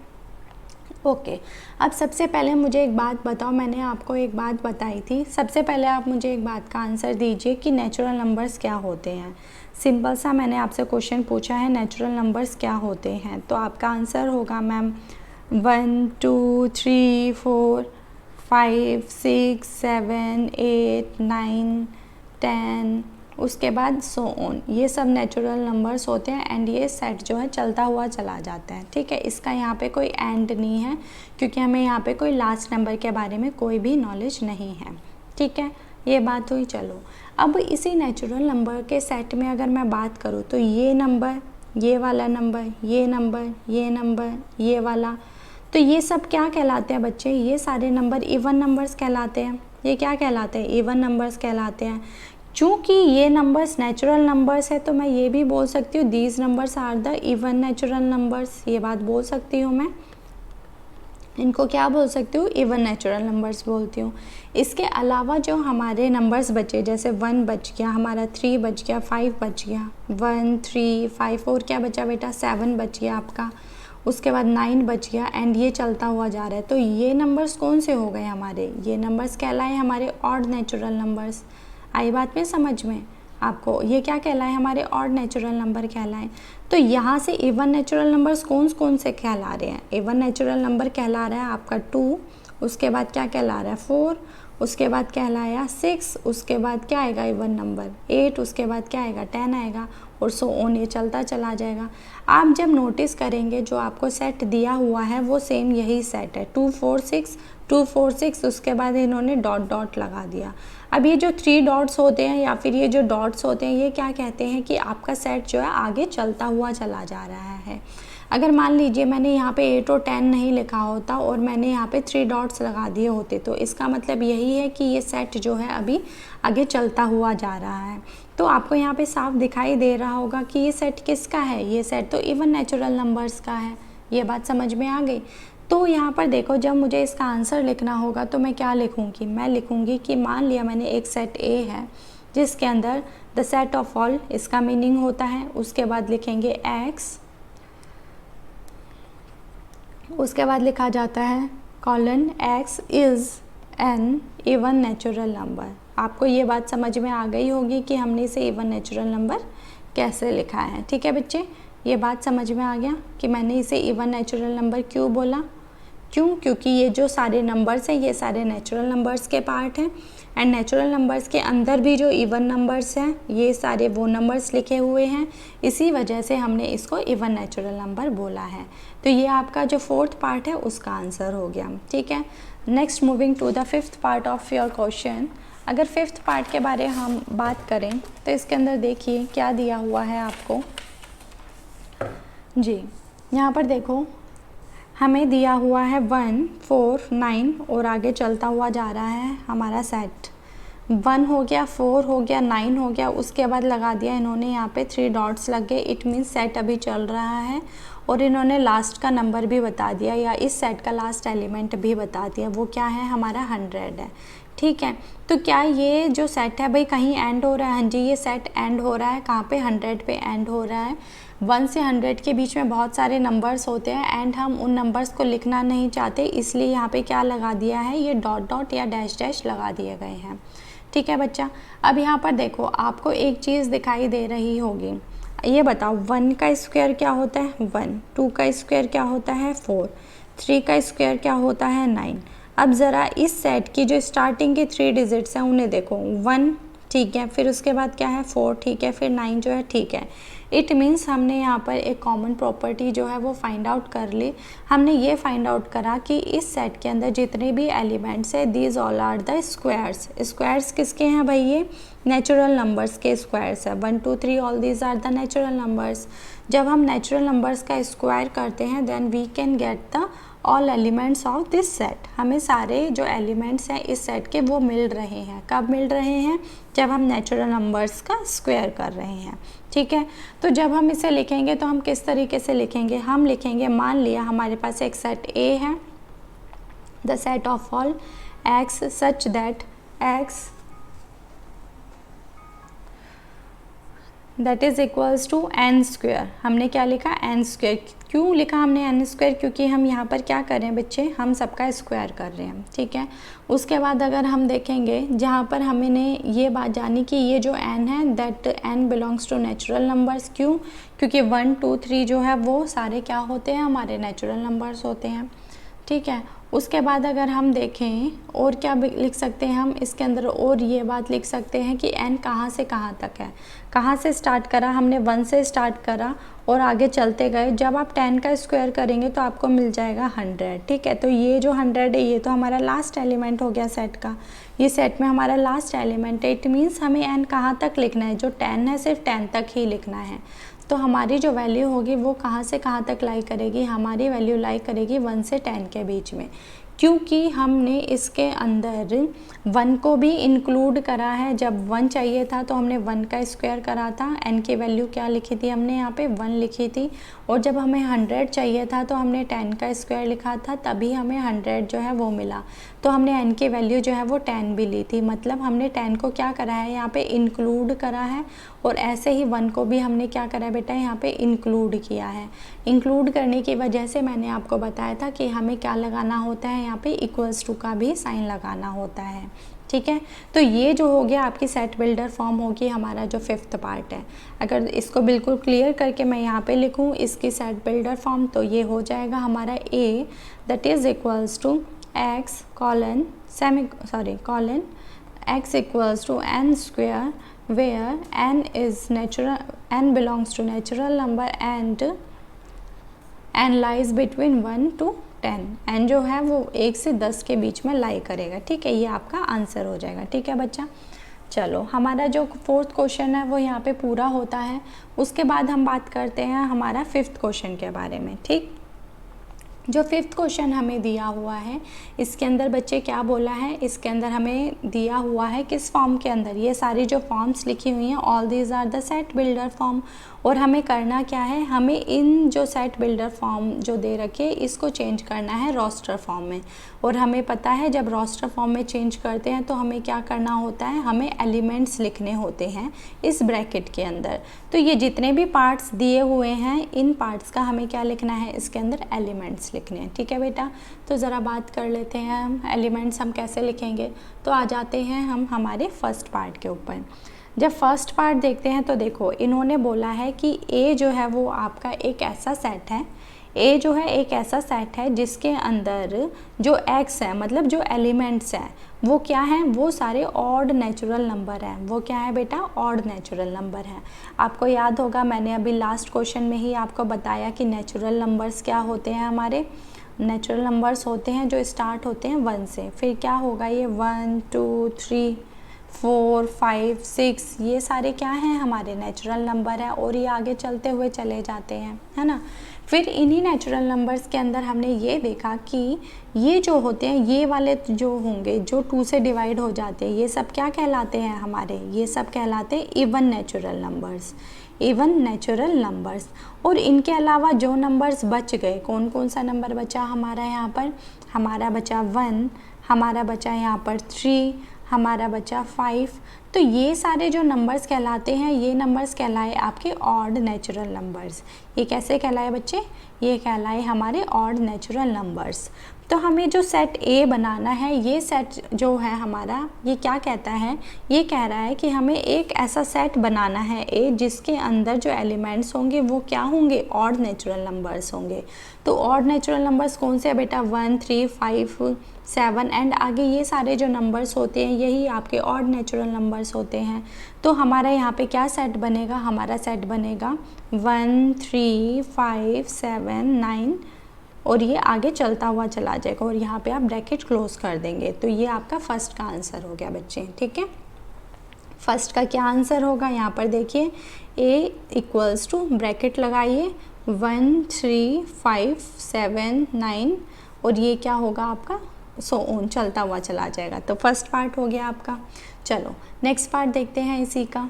S1: ओके। अब सबसे पहले मुझे एक बात बताओ, मैंने आपको एक बात बताई थी, सबसे पहले आप मुझे एक बात का आंसर दीजिए कि नेचुरल नंबर्स क्या होते हैं। सिंपल सा मैंने आपसे क्वेश्चन पूछा है, नेचुरल नंबर्स क्या होते हैं, तो आपका आंसर होगा मैम 1 2 3 4 5 6 7 8 9 10, उसके बाद सो ऑन, ये सब नेचुरल नंबर्स होते हैं एंड ये सेट जो है चलता हुआ चला जाता है। ठीक है, इसका यहाँ पे कोई एंड नहीं है क्योंकि हमें यहाँ पे कोई लास्ट नंबर के बारे में कोई भी नॉलेज नहीं है। ठीक है, ये बात हुई। चलो, अब इसी नेचुरल नंबर के सेट में अगर मैं बात करूँ तो ये नंबर, ये वाला नंबर, ये नंबर, ये नंबर, ये वाला, तो ये सब क्या कहलाते हैं बच्चे, ये सारे नंबर इवन नंबर्स कहलाते हैं। ये क्या कहलाते हैं, इवन नंबर्स कहलाते हैं। चूँकि ये नंबर्स नेचुरल नंबर्स है तो मैं ये भी बोल सकती हूँ these numbers are the even natural numbers, ये बात बोल सकती हूँ मैं। इनको क्या बोल सकती हूँ, इवन नेचुरल नंबर्स बोलती हूँ। इसके अलावा जो हमारे नंबर्स बचे, जैसे 1 बच गया हमारा, 3 बच गया, 5 बच गया, 1 3 5 और क्या बचा बेटा, 7 बच गया आपका, उसके बाद 9 बच गया, एंड ये चलता हुआ जा रहा है। तो ये नंबर्स कौन से हो गए हमारे, ये नंबर्स कहलाए हमारे ऑड नेचुरल नंबर्स। आई बात में समझ में आपको, ये क्या कहलाए, हमारे ऑड नेचुरल नंबर कहलाए। तो यहाँ से इवन नेचुरल नंबर्स कौन से कहला रहे हैं, इवन नेचुरल नंबर कहला रहा है आपका 2, उसके बाद क्या कहला रहा है 4, उसके बाद कहलाया 6, उसके बाद क्या आएगा इवन नंबर 8, उसके बाद क्या आएगा 10 आएगा, और सो ऑन, ये चलता चला जाएगा। आप जब नोटिस करेंगे जो आपको सेट दिया हुआ है वो सेम यही सेट है, 2 4 6 2 4 6, उसके बाद इन्होंने डॉट डॉट लगा दिया। अब ये जो 3 डॉट्स होते हैं या फिर ये जो डॉट्स होते हैं, ये क्या कहते हैं कि आपका सेट जो है आगे चलता हुआ चला जा रहा है। अगर मान लीजिए मैंने यहाँ पे 8 और 10 नहीं लिखा होता और मैंने यहाँ पे 3 डॉट्स लगा दिए होते, तो इसका मतलब यही है कि ये सेट जो है अभी आगे चलता हुआ जा रहा है। तो आपको यहाँ पे साफ दिखाई दे रहा होगा कि ये सेट किसका है, ये सेट तो इवन नेचुरल नंबर्स का है। ये बात समझ में आ गई। तो यहाँ पर देखो, जब मुझे इसका आंसर लिखना होगा तो मैं क्या लिखूँगी, मैं लिखूँगी कि मान लिया मैंने एक सेट ए है जिसके अंदर द सेट ऑफ ऑल, इसका मीनिंग होता है, उसके बाद लिखेंगे एक्स, उसके बाद लिखा जाता है colon x is an even natural number. आपको ये बात समझ में आ गई होगी कि हमने इसे इवन नेचुरल नंबर कैसे लिखा है। ठीक है बच्चे, ये बात समझ में आ गया कि मैंने इसे इवन नेचुरल नंबर क्यों बोला। क्यों, क्योंकि ये जो सारे नंबर्स हैं ये सारे नेचुरल नंबर्स के पार्ट हैं, एंड नेचुरल नंबर्स के अंदर भी जो इवन नंबर्स हैं ये सारे वो नंबर्स लिखे हुए हैं, इसी वजह से हमने इसको इवन नेचुरल नंबर बोला है। तो ये आपका जो 4th पार्ट है उसका आंसर हो गया। ठीक है, next moving to the 5th part of your question. अगर 5th पार्ट के बारे हम बात करें तो इसके अंदर देखिए क्या दिया हुआ है आपको जी। यहाँ पर देखो हमें दिया हुआ है 1 4 9 और आगे चलता हुआ जा रहा है हमारा सेट। 1 हो गया, 4 हो गया, 9 हो गया, उसके बाद लगा दिया इन्होंने यहाँ पे 3 डॉट्स लग गए, इट मीन्स सेट अभी चल रहा है, और इन्होंने लास्ट का नंबर भी बता दिया या इस सेट का लास्ट एलिमेंट भी बता दिया, वो क्या है हमारा 100 है। ठीक है, तो क्या ये जो सेट है भाई कहीं एंड हो रहा है, हाँ जी ये सेट एंड हो रहा है, कहाँ पे 100 पे एंड हो रहा है। 1 से 100 के बीच में बहुत सारे नंबर्स होते हैं एंड हम उन नंबर्स को लिखना नहीं चाहते, इसलिए यहाँ पे क्या लगा दिया है, ये डॉट डॉट या डैश डैश लगा दिए गए हैं। ठीक है बच्चा, अब यहाँ पर देखो आपको एक चीज़ दिखाई दे रही होगी, ये बताओ 1 का स्क्वायर क्या होता है 1, 2 का स्क्वायर क्या होता है 4, 3 का स्क्वायर क्या होता है 9। अब ज़रा इस सेट की जो स्टार्टिंग के 3 डिजिट्स हैं उन्हें देखो, 1 ठीक है, फिर उसके बाद क्या है 4 ठीक है, फिर 9 जो है ठीक है। इट मीन्स हमने यहाँ पर एक कॉमन प्रॉपर्टी जो है वो फाइंड आउट कर ली। हमने ये फाइंड आउट करा कि इस सेट के अंदर जितने भी एलिमेंट्स है these all are the squares. Squares किसके हैं भाई, ये नेचुरल नंबर्स के स्क्वायर्स है। 1 2 3 all these are the natural numbers. जब हम नेचुरल नंबर्स का स्क्वायर करते हैं then we can get the all elements of this set. हमें सारे जो एलिमेंट्स हैं इस सेट के वो मिल रहे हैं। कब मिल रहे हैं, जब हम नेचुरल नंबर्स का स्क्वायर कर रहे हैं। ठीक है, तो जब हम इसे लिखेंगे तो हम किस तरीके से लिखेंगे, हम लिखेंगे मान लिया हमारे पास एक सेट ए है, the set of all x such that x that is equals to n square. हमने क्या लिखा एन स्क्वायर। क्यों लिखा हमने एन स्क्वायर, क्योंकि हम यहाँ पर क्या कर रहे हैं बच्चे, हम सबका स्क्वायर कर रहे हैं। ठीक है, उसके बाद अगर हम देखेंगे जहाँ पर हमने ये बात जानी कि ये जो एन है that n belongs to natural numbers. क्यों, क्योंकि 1 2 3 जो है वो सारे क्या होते हैं, हमारे नेचुरल नंबर्स होते हैं। ठीक है, उसके बाद अगर हम देखें और क्या लिख सकते हैं हम इसके अंदर, और ये बात लिख सकते हैं कि n कहाँ से कहाँ तक है। कहाँ से स्टार्ट करा हमने, 1 से स्टार्ट करा और आगे चलते गए। जब आप 10 का स्क्वायर करेंगे तो आपको मिल जाएगा 100। ठीक है, तो ये जो 100 है ये तो हमारा लास्ट एलिमेंट हो गया सेट का, ये सेट में हमारा लास्ट एलिमेंट है। इट मीन्स हमें n कहाँ तक लिखना है, जो 10 है सिर्फ 10 तक ही लिखना है। तो हमारी जो वैल्यू होगी वो कहाँ से कहाँ तक लाई करेगी, हमारी वैल्यू लाई करेगी 1 से 10 के बीच में। क्योंकि हमने इसके अंदर 1 को भी इंक्लूड करा है। जब 1 चाहिए था तो हमने 1 का स्क्वायर करा था, n की वैल्यू क्या लिखी थी हमने यहाँ पे 1 लिखी थी। और जब हमें 100 चाहिए था तो हमने 10 का स्क्वायर लिखा था, तभी हमें 100 जो है वो मिला। तो हमने n की वैल्यू जो है वो 10 भी ली थी, मतलब हमने 10 को क्या करा है यहाँ पे इंक्लूड करा है। और ऐसे ही 1 को भी हमने क्या करा है बेटा यहाँ पे इंक्लूड किया है। इंक्लूड करने की वजह से मैंने आपको बताया था कि हमें क्या लगाना होता है यहाँ पे इक्वल्स टू का भी साइन लगाना होता है, ठीक है। तो ये जो हो गया आपकी सेट बिल्डर फॉर्म होगी हमारा जो 5th पार्ट है। अगर इसको बिल्कुल क्लियर करके मैं यहाँ पे लिखूँ इसकी सेट बिल्डर फॉर्म, तो ये हो जाएगा हमारा A that is equals to x colon x equals to n square where n belongs to natural number and n lies between 1 to 10। n जो है वो 1 से 10 के बीच में लाई करेगा, ठीक है। ये आपका आंसर हो जाएगा, ठीक है बच्चा। चलो हमारा जो 4th क्वेश्चन है वो यहाँ पे पूरा होता है। उसके बाद हम बात करते हैं हमारा 5th क्वेश्चन के बारे में, ठीक। जो 5th क्वेश्चन हमें दिया हुआ है इसके अंदर बच्चे क्या बोला है, इसके अंदर हमें दिया हुआ है किस फॉर्म के अंदर, ये सारी जो फॉर्म्स लिखी हुई हैं all these are the set builder form. और हमें करना क्या है, हमें इन जो सेट बिल्डर फॉर्म जो दे रखे इसको चेंज करना है रोस्टर फॉर्म में। और हमें पता है जब रोस्टर फॉर्म में चेंज करते हैं तो हमें क्या करना होता है, हमें एलिमेंट्स लिखने होते हैं इस ब्रैकेट के अंदर। तो ये जितने भी पार्ट्स दिए हुए हैं इन पार्ट्स का हमें क्या लिखना है, इसके अंदर एलिमेंट्स लिखने हैं, ठीक है बेटा। तो ज़रा बात कर लेते हैं हम एलिमेंट्स हम कैसे लिखेंगे। तो आ जाते हैं हम हमारे फर्स्ट पार्ट के ऊपर। जब फर्स्ट पार्ट देखते हैं तो देखो इन्होंने बोला है कि ए जो है वो आपका एक ऐसा सेट है, ए जो है एक ऐसा सेट है जिसके अंदर जो एक्स है मतलब जो एलिमेंट्स हैं वो क्या हैं, वो सारे ऑड नेचुरल नंबर हैं। वो क्या है बेटा, ऑड नेचुरल नंबर हैं। आपको याद होगा मैंने अभी लास्ट क्वेश्चन में ही आपको बताया कि नेचुरल नंबर्स क्या होते हैं, हमारे नेचुरल नंबर्स होते हैं जो स्टार्ट होते हैं 1 से। फिर क्या होगा, ये 1 2 3 4 5 6 ये सारे क्या हैं, हमारे नेचुरल नंबर हैं और ये आगे चलते हुए चले जाते हैं, है ना। फिर इन्हीं नेचुरल नंबर्स के अंदर हमने ये देखा कि ये जो होते हैं ये वाले जो होंगे जो 2 से डिवाइड हो जाते हैं ये सब क्या कहलाते हैं हमारे, ये सब कहलाते हैं even natural numbers, even natural numbers. और इनके अलावा जो नंबर्स बच गए, कौन कौन सा नंबर बचा हमारा यहाँ पर, हमारा बचा 1, हमारा बचा यहाँ पर 3, हमारा बचा 5। तो ये सारे जो नंबर्स कहलाते हैं ये नंबर्स कहलाए आपके ऑड नेचुरल नंबर्स। ये कैसे कहलाए बच्चे, ये कहलाए हमारे ऑड नेचुरल नंबर्स। तो हमें जो सेट ए बनाना है, ये सेट जो है हमारा ये क्या कहता है, ये कह रहा है कि हमें एक ऐसा सेट बनाना है ए जिसके अंदर जो एलिमेंट्स होंगे वो क्या होंगे, ऑड नेचुरल नंबर्स होंगे। तो ऑड नेचुरल नंबर्स कौन से है बेटा, 1 3 5 7 एंड आगे ये सारे जो नंबर्स होते हैं यही आपके ऑड नेचुरल नंबर्स होते हैं। तो हमारा यहाँ पे क्या सेट बनेगा, हमारा सेट बनेगा 1 3 5 7 9 और ये आगे चलता हुआ चला जाएगा और यहाँ पे आप ब्रैकेट क्लोज कर देंगे। तो ये आपका फर्स्ट का आंसर हो गया बच्चे, ठीक है। फर्स्ट का क्या आंसर होगा, यहाँ पर देखिए a इक्वल्स टू ब्रैकेट लगाइए 1 3 5 7 9 और ये क्या होगा आपका सो ऑन चलता हुआ चला जाएगा। तो फर्स्ट पार्ट हो गया आपका। चलो नेक्स्ट पार्ट देखते हैं इसी का।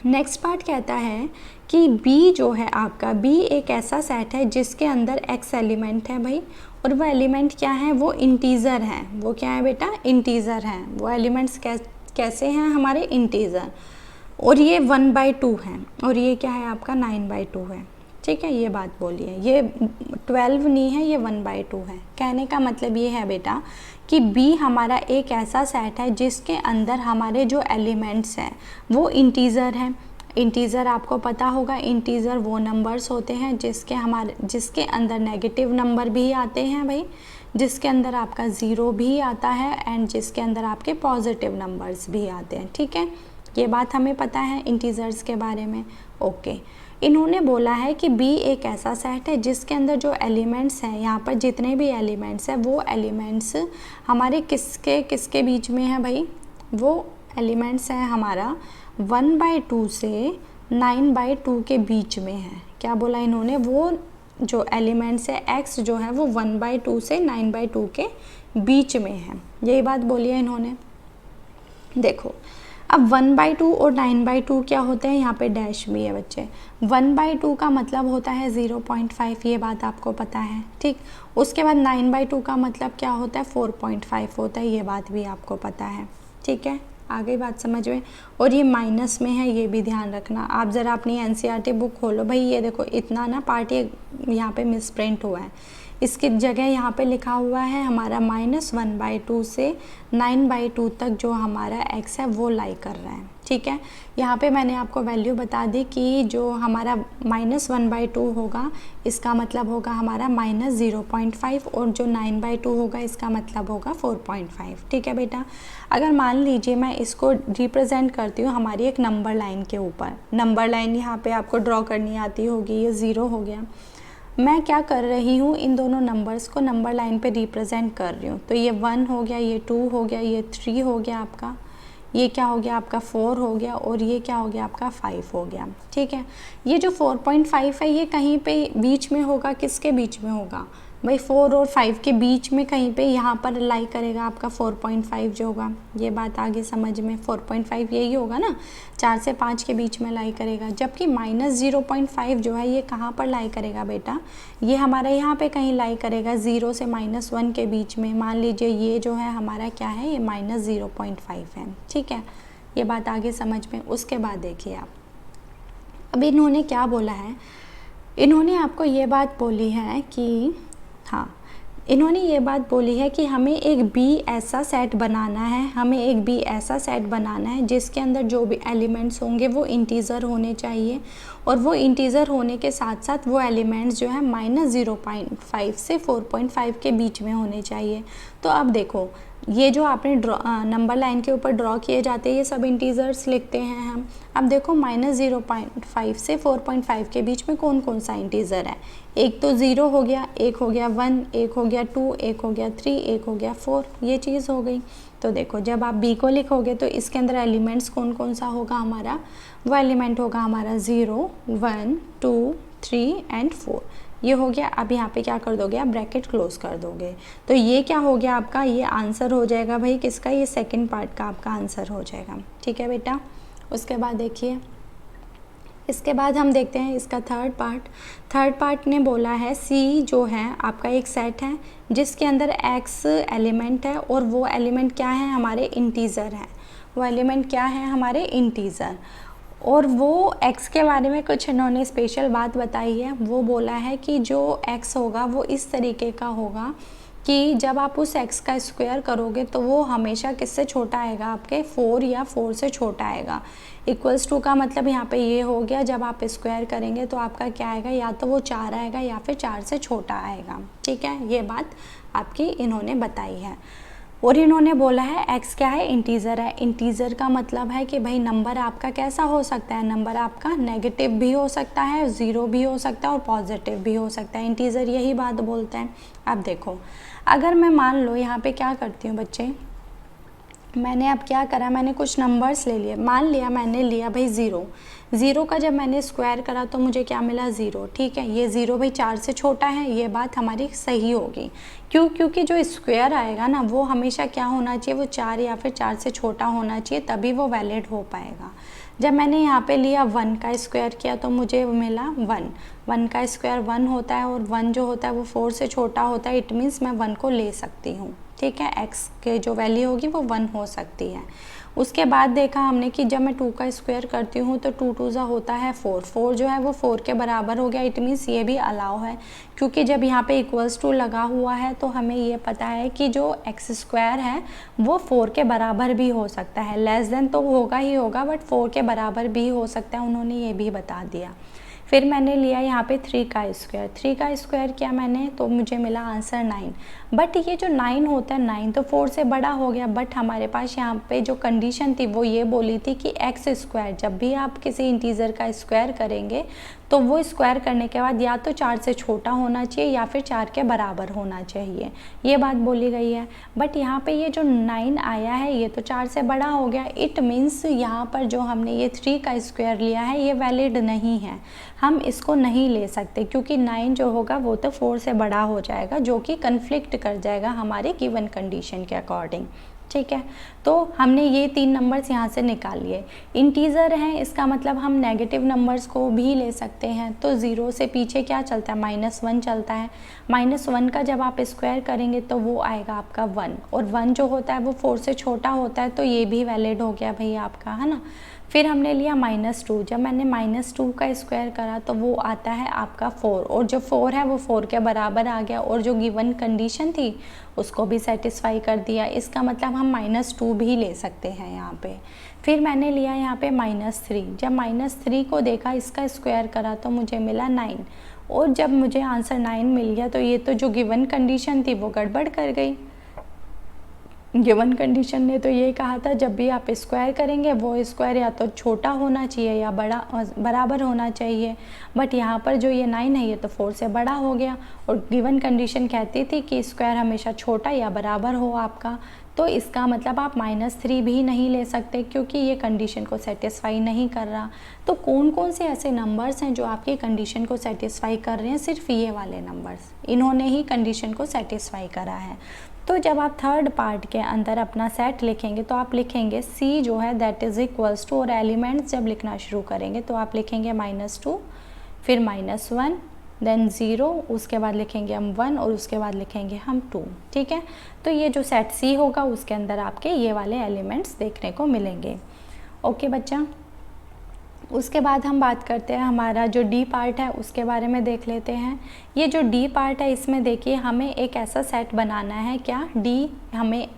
S1: नेक्स्ट पार्ट कहता है कि B जो है आपका, B एक ऐसा सेट है जिसके अंदर x एलिमेंट है भाई, और वो एलिमेंट क्या है, वो इंटीज़र हैं। वो क्या है बेटा, इंटीज़र हैं। वो एलिमेंट्स कैसे हैं हमारे, इंटीज़र। और ये 1/2 है और ये क्या है आपका 9/2 है, ठीक है। ये बात बोलिए, ये 12 नहीं है, ये 1/2 है। कहने का मतलब ये है बेटा कि B हमारा एक ऐसा सेट है जिसके अंदर हमारे जो एलिमेंट्स हैं वो इंटीज़र हैं। इंटीज़र आपको पता होगा, इंटीज़र वो नंबर्स होते हैं जिसके अंदर नेगेटिव नंबर भी आते हैं भाई, जिसके अंदर आपका 0 भी आता है एंड जिसके अंदर आपके पॉजिटिव नंबर्स भी आते हैं, ठीक है। ये बात हमें पता है इंटीज़र्स के बारे में, ओके। इन्होंने बोला है कि B एक ऐसा सेट है जिसके अंदर जो एलिमेंट्स हैं, यहाँ पर जितने भी एलिमेंट्स हैं वो एलिमेंट्स हमारे किसके बीच में है भाई, वो एलिमेंट्स हैं हमारा 1/2 से 9/2 के बीच में है। क्या बोला इन्होंने, वो जो एलिमेंट्स है x जो है वो 1/2 से 9/2 के बीच में है। यही बात बोली है इन्होंने। देखो अब 1/2 और 9/2 क्या होते हैं, यहाँ पे डैश भी है बच्चे। 1/2 का मतलब होता है 0.5, ये बात आपको पता है, ठीक। उसके बाद 9/2 का मतलब क्या होता है, 4.5 होता है, ये बात भी आपको पता है, ठीक है। आ गई बात समझ में। और ये माइनस में है, ये भी ध्यान रखना। आप ज़रा अपनी एनसीईआरटी बुक खोलो भाई, ये देखो इतना ना पार्ट ये यहाँ पे मिस प्रिंट हुआ है, इसकी जगह यहाँ पे लिखा हुआ है हमारा -1/2 से 9/2 तक जो हमारा x है वो लाई कर रहा है, ठीक है। यहाँ पे मैंने आपको वैल्यू बता दी कि जो हमारा -1/2 होगा इसका मतलब होगा हमारा -0.5 और जो 9/2 होगा इसका मतलब होगा 4.5, ठीक है बेटा। अगर मान लीजिए मैं इसको रिप्रेजेंट करती हूँ हमारी एक नंबर लाइन के ऊपर, नंबर लाइन यहाँ पे आपको ड्रॉ करनी आती होगी, ये 0 हो गया। मैं क्या कर रही हूँ, इन दोनों नंबर्स को नंबर लाइन पे रिप्रेजेंट कर रही हूँ। तो ये 1 हो गया, ये 2 हो गया, ये 3 हो गया आपका, ये क्या हो गया आपका 4 हो गया, और ये क्या हो गया आपका 5 हो गया, ठीक है। ये जो 4.5 है ये कहीं पे बीच में होगा, किसके बीच में होगा भाई, 4 और 5 के बीच में कहीं पे यहाँ पर लाई करेगा आपका 4.5 जो होगा। ये बात आगे समझ में, 4.5 यही होगा ना, 4 से 5 के बीच में लाई करेगा। जबकि -0.5 जो है ये कहाँ पर लाई करेगा बेटा, ये हमारा यहाँ पे कहीं लाई करेगा 0 से -1 के बीच में। मान लीजिए ये जो है हमारा क्या है, ये -0.5 है, ठीक है। ये बात आगे समझ में। उसके बाद देखिए आप, अब इन्होंने क्या बोला है, इन्होंने आपको ये बात बोली है कि हाँ, इन्होंने ये बात बोली है कि हमें एक बी ऐसा सेट बनाना है, हमें एक बी ऐसा सेट बनाना है जिसके अंदर जो भी एलिमेंट्स होंगे वो इंटीज़र होने चाहिए, और वो इंटीज़र होने के साथ साथ वो एलिमेंट्स जो है -0.5 से 4.5 के बीच में होने चाहिए। तो अब देखो ये जो आपने नंबर लाइन के ऊपर ड्रॉ किए जाते हैं ये सब इंटीजर्स लिखते हैं हम। अब देखो -0.5 से 4.5 के बीच में कौन कौन सा इंटीजर है, एक तो 0 हो गया, एक हो गया 1, एक हो गया 2, एक हो गया 3, एक हो गया 4, ये चीज़ हो गई। तो देखो जब आप बी को लिखोगे तो इसके अंदर एलिमेंट्स कौन कौन सा होगा हमारा, वो एलिमेंट होगा हमारा 0, 1, 2, 3 एंड 4, ये हो गया। अब यहाँ पे क्या कर दोगे आप, ब्रैकेट क्लोज कर दोगे। तो ये क्या हो गया आपका, ये आंसर हो जाएगा भाई किसका, ये सेकंड पार्ट का आपका आंसर हो जाएगा, ठीक है बेटा। उसके बाद देखिए, इसके बाद हम देखते हैं इसका थर्ड पार्ट ने बोला है सी जो है आपका एक सेट है जिसके अंदर एक्स एलिमेंट है, और वो एलिमेंट क्या है, हमारे इंटीज़र है। वो एलिमेंट क्या है, हमारे इंटीज़र। और वो x के बारे में कुछ इन्होंने स्पेशल बात बताई है। वो बोला है कि जो x होगा वो इस तरीके का होगा कि जब आप उस x का स्क्वायर करोगे तो वो हमेशा किससे छोटा आएगा, आपके 4 या 4 से छोटा आएगा। इक्वल्स टू का मतलब यहाँ पे ये हो गया, जब आप स्क्वायर करेंगे तो आपका क्या आएगा, या तो वो 4 आएगा या फिर 4 से छोटा आएगा, ठीक है। ये बात आपकी इन्होंने बताई है। और इन्होंने बोला है x क्या है, इंटीज़र है। इंटीज़र का मतलब है कि भाई नंबर आपका कैसा हो सकता है, नंबर आपका नेगेटिव भी हो सकता है, 0 भी हो सकता है और पॉजिटिव भी हो सकता है। इंटीज़र यही बात बोलते हैं। अब देखो अगर मैं मान लो यहाँ पे क्या करती हूँ बच्चे, मैंने अब क्या करा, मैंने कुछ नंबर्स ले लिए। मान लिया मैंने लिया भाई 0 का जब मैंने स्क्वायर करा तो मुझे क्या मिला, 0, ठीक है। ये 0 भाई 4 से छोटा है, ये बात हमारी सही होगी। क्यों, क्योंकि जो स्क्वायर आएगा ना वो हमेशा क्या होना चाहिए, वो 4 या फिर 4 से छोटा होना चाहिए, तभी वो वैलिड हो पाएगा। जब मैंने यहाँ पे लिया 1 का स्क्वायर किया तो मुझे मिला 1 का स्क्वायर 1 होता है, और 1 जो होता है वो 4 से छोटा होता है। इट मीन्स मैं 1 को ले सकती हूँ, ठीक है। x के जो वैल्यू होगी वो 1 हो सकती है। उसके बाद देखा हमने कि जब मैं 2 का स्क्वायर करती हूँ तो 2 2 होता है 4 जो है वो 4 के बराबर हो गया। इट मीन्स ये भी अलाउ है, क्योंकि जब यहाँ पे इक्वल्स टू लगा हुआ है तो हमें ये पता है कि जो एक्स स्क्वायर है वो 4 के बराबर भी हो सकता है। लेस देन तो होगा ही होगा, बट 4 के बराबर भी हो सकता है, उन्होंने ये भी बता दिया। फिर मैंने लिया यहाँ पे 3 का स्क्वायर किया मैंने, तो मुझे मिला आंसर 9। बट ये जो 9 होता है, 9 तो 4 से बड़ा हो गया, बट हमारे पास यहाँ पे जो कंडीशन थी वो ये बोली थी कि एक्स स्क्वायर, जब भी आप किसी इंटीजर का स्क्वायर करेंगे तो वो स्क्वायर करने के बाद या तो 4 से छोटा होना चाहिए या फिर 4 के बराबर होना चाहिए, ये बात बोली गई है। बट यहाँ पे ये जो 9 आया है ये तो 4 से बड़ा हो गया। इट मीन्स यहाँ पर जो हमने ये 3 का स्क्वायर लिया है ये वैलिड नहीं है। हम इसको नहीं ले सकते, क्योंकि 9 जो होगा वो तो 4 से बड़ा हो जाएगा, जो कि कन्फ्लिक्ट कर जाएगा हमारे गिवन कंडीशन के अकॉर्डिंग। ठीक है, तो हमने ये 3 नंबर्स यहाँ से निकाल लिए। इंटीज़र हैं, इसका मतलब हम नेगेटिव नंबर्स को भी ले सकते हैं। तो 0 से पीछे क्या चलता है, -1 चलता है। -1 का जब आप स्क्वायर करेंगे तो वो आएगा आपका 1, और 1 जो होता है वो 4 से छोटा होता है, तो ये भी वैलिड हो गया भाई आपका, है ना। फिर हमने लिया -2, जब मैंने -2 का स्क्वायर करा तो वो आता है आपका 4, और जो 4 है वो 4 के बराबर आ गया, और जो गिवन कंडीशन थी उसको भी सेटिस्फाई कर दिया। इसका मतलब हम -2 भी ले सकते हैं यहाँ पे। फिर मैंने लिया यहाँ पे -3, जब -3 को देखा, इसका स्क्वायर करा तो मुझे मिला 9, और जब मुझे आंसर 9 मिल गया तो ये तो जो गिवन कंडीशन थी वो गड़बड़ कर गई। गिवन कंडीशन ने तो ये कहा था जब भी आप स्क्वायर करेंगे वो स्क्वायर या तो छोटा होना चाहिए या बराबर होना चाहिए, बट यहाँ पर जो ये 9 है ये तो 4 से बड़ा हो गया, और गिवन कंडीशन कहती थी कि स्क्वायर हमेशा छोटा या बराबर हो आपका। तो इसका मतलब आप -3 भी नहीं ले सकते, क्योंकि ये कंडीशन को सेटिस्फाई नहीं कर रहा। तो कौन कौन से ऐसे नंबर्स हैं जो आपकी कंडीशन को सेटिस्फाई कर रहे हैं, सिर्फ ये वाले नंबर्स, इन्होंने ही कंडीशन को सेटिस्फाई करा है। तो जब आप थर्ड पार्ट के अंदर अपना सेट लिखेंगे तो आप लिखेंगे C जो है दैट इज़ इक्वल्स टू, और एलिमेंट्स जब लिखना शुरू करेंगे तो आप लिखेंगे -2, फिर -1, देन 0, उसके बाद लिखेंगे हम 1, और उसके बाद लिखेंगे हम 2। ठीक है, तो ये जो सेट C होगा उसके अंदर आपके ये वाले एलिमेंट्स देखने को मिलेंगे। ओके बच्चा, उसके बाद हम बात करते हैं हमारा जो डी पार्ट है उसके बारे में देख लेते हैं। ये जो डी पार्ट है इसमें देखिए हमें एक ऐसा सेट बनाना है, क्या डी,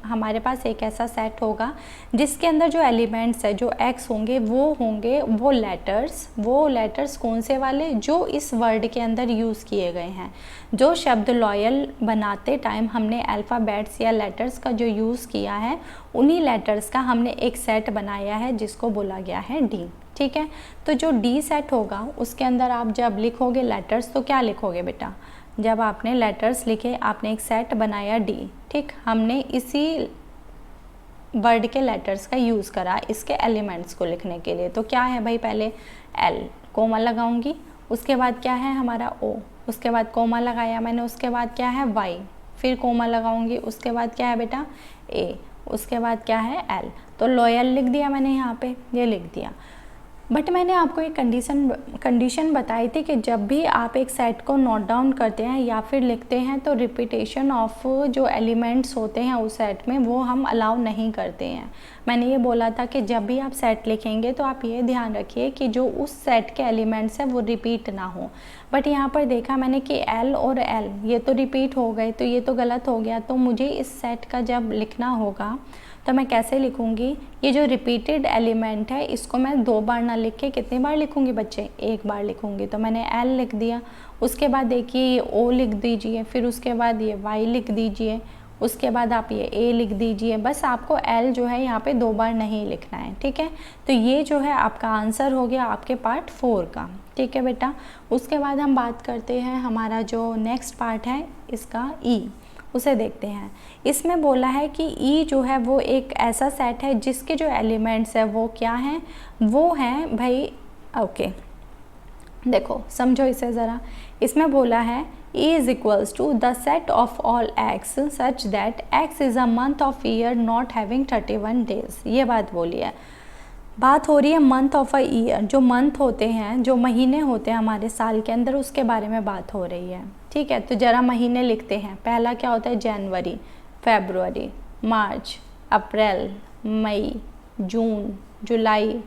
S1: हमारे पास एक ऐसा सेट होगा जिसके अंदर जो एलिमेंट्स है, जो एक्स होंगे वो लेटर्स कौन से वाले, जो इस वर्ड के अंदर यूज़ किए गए हैं। जो शब्द लॉयल बनाते टाइम हमने अल्फ़ाबेट्स या लेटर्स का जो यूज़ किया है, उन्हीं लेटर्स का हमने एक सेट बनाया है जिसको बोला गया है डी। ठीक है, तो जो डी सेट होगा उसके अंदर आप जब लिखोगे लेटर्स तो क्या लिखोगे बेटा, जब आपने लेटर्स लिखे आपने एक सेट बनाया डी। ठीक, हमने इसी वर्ड के लेटर्स का यूज़ करा इसके एलिमेंट्स को लिखने के लिए। तो क्या है भाई, पहले एल कोमा लगाऊंगी, उसके बाद क्या है हमारा ओ, उसके बाद कोमा लगाया मैंने, उसके बाद क्या है वाई, फिर कोमा लगाऊंगी, उसके बाद क्या है बेटा ए, उसके बाद क्या है एल। तो लॉयल लिख दिया मैंने यहाँ पे, ये लिख दिया। बट मैंने आपको एक कंडीशन बताई थी कि जब भी आप एक सेट को नोट डाउन करते हैं या फिर लिखते हैं तो रिपीटेशन ऑफ जो एलिमेंट्स होते हैं उस सेट में वो हम अलाउ नहीं करते हैं। मैंने ये बोला था कि जब भी आप सेट लिखेंगे तो आप ये ध्यान रखिए कि जो उस सेट के एलिमेंट्स हैं वो रिपीट ना हो। बट यहाँ पर देखा मैंने कि एल और एल ये तो रिपीट हो गए, तो ये तो गलत हो गया। तो मुझे इस सेट का जब लिखना होगा तो मैं कैसे लिखूँगी, ये जो रिपीटेड एलिमेंट है इसको मैं 2 बार ना लिख के कितनी बार लिखूँगी बच्चे, 1 बार लिखूँगी। तो मैंने एल लिख दिया, उसके बाद देखिए ये ओ लिख दीजिए, फिर उसके बाद ये वाई लिख दीजिए, उसके बाद आप ये ए लिख दीजिए। बस आपको एल जो है यहाँ पे 2 बार नहीं लिखना है। ठीक है, तो ये जो है आपका आंसर हो गया आपके पार्ट 4 का। ठीक है बेटा, उसके बाद हम बात करते हैं हमारा जो नेक्स्ट पार्ट है इसका ई, उसे देखते हैं। इसमें बोला है कि ई जो है वो एक ऐसा सेट है जिसके जो एलिमेंट्स है वो क्या हैं, वो हैं भाई, ओके देखो समझो इसे ज़रा। इसमें बोला है E is equals to the set of all x such that x is a month of year not having 31 days. ये बात बोली है, बात हो रही है मंथ ऑफ अ ईयर, जो मंथ होते हैं, जो महीने होते हैं हमारे साल के अंदर, उसके बारे में बात हो रही है। ठीक है, तो ज़रा महीने लिखते हैं। पहला क्या होता है, जनवरी, फरवरी, मार्च, अप्रैल, मई, जून, जुलाई,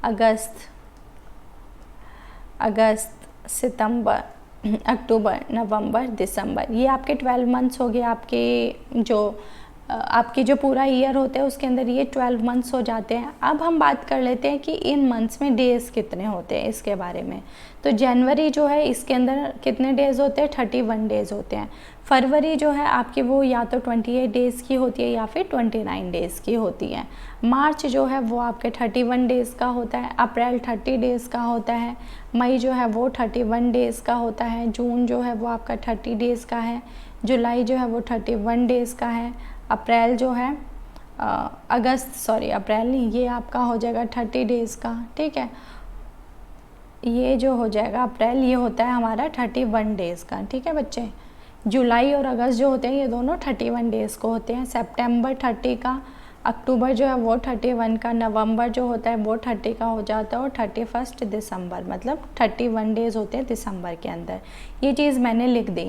S1: अगस्त, सितंबर, अक्टूबर, नवंबर, दिसंबर। ये आपके 12 मंथ्स हो गए। आपके जो पूरा ईयर होता है उसके अंदर ये 12 मंथ्स हो जाते हैं। अब हम बात कर लेते हैं कि इन मंथ्स में डेज़ कितने होते हैं इसके बारे में। तो जनवरी जो है इसके अंदर कितने डेज़ होते हैं, 31 डेज़ होते हैं। फरवरी जो है आपकी वो या तो 28 डेज़ की होती है या फिर 29 डेज़ की होती है। मार्च जो है वो आपके 31 डेज़ का होता है। अप्रैल 30 डेज़ का होता है। मई जो है वो 31 डेज़ का होता है। जून जो है वो आपका 30 डेज़ का है। जुलाई जो है वो 31 डेज़ का है। अप्रैल जो है अप्रैल नहीं, ये आपका हो जाएगा 30 डेज़ का। ठीक है, ये जो हो जाएगा अप्रैल, ये होता है हमारा 31 डेज़ का, ठीक है बच्चे। जुलाई और अगस्त जो होते हैं ये दोनों 31 डेज़ को होते हैं। सितंबर 30 का, अक्टूबर जो है वो 31 का, नवंबर जो होता है वो 30 का हो जाता है, और 31 दिसंबर, मतलब 31 डेज़ होते हैं दिसंबर के अंदर। ये चीज़ मैंने लिख दी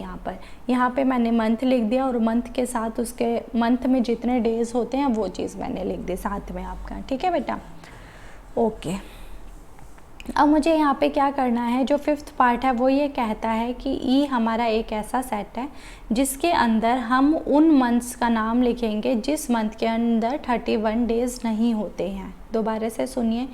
S1: यहाँ पे मैंने मंथ लिख दिया, और मंथ के साथ उसके मंथ में जितने डेज़ होते हैं वो चीज़ मैंने लिख दी साथ में आपका, ठीक है बेटा। ओके, अब मुझे यहाँ पे क्या करना है, जो 5th पार्ट है वो ये कहता है कि ई हमारा एक ऐसा सेट है जिसके अंदर हम उन मंथ्स का नाम लिखेंगे जिस मंथ के अंदर 31 डेज़ नहीं होते हैं। दोबारा से सुनिए,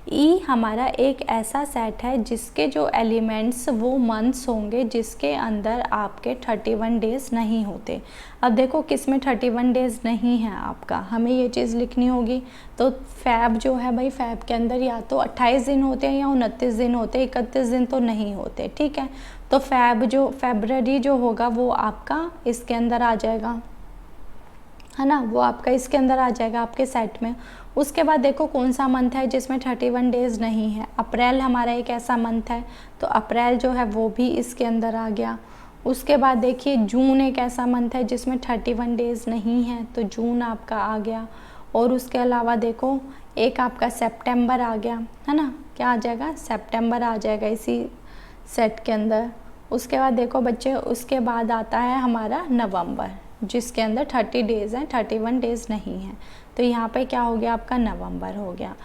S1: ई हमारा एक ऐसा सेट है जिसके जो एलिमेंट्स वो मंथ्स होंगे जिसके अंदर आपके 31 डेज़ नहीं होते। अब देखो किस में 31 डेज़ नहीं है आपका, हमें ये चीज़ लिखनी होगी। तो फैब जो है भाई, फैब के अंदर या तो 28 दिन होते हैं या 29 दिन होते हैं, 31 दिन तो नहीं होते, ठीक है। तो फरवरी जो होगा वो आपका इसके अंदर आ जाएगा, है ना, वो आपका इसके अंदर आ जाएगा आपके सेट में। उसके बाद देखो कौन सा मंथ है जिसमें 31 डेज़ नहीं है, अप्रैल हमारा एक ऐसा मंथ है, तो अप्रैल जो है वो भी इसके अंदर आ गया। उसके बाद देखिए जून एक ऐसा मंथ है जिसमें 31 डेज़ नहीं है, तो जून आपका आ गया। और उसके अलावा देखो एक आपका सितंबर आ गया, है ना, क्या आ जाएगा, सितंबर आ जाएगा इसी सेट के अंदर। उसके बाद देखो बच्चे, उसके बाद आता है हमारा नवंबर जिसके अंदर 30 डेज़ हैं, 31 डेज़ नहीं हैं, तो यहाँ पे क्या हो गया आपका, नवंबर हो गया।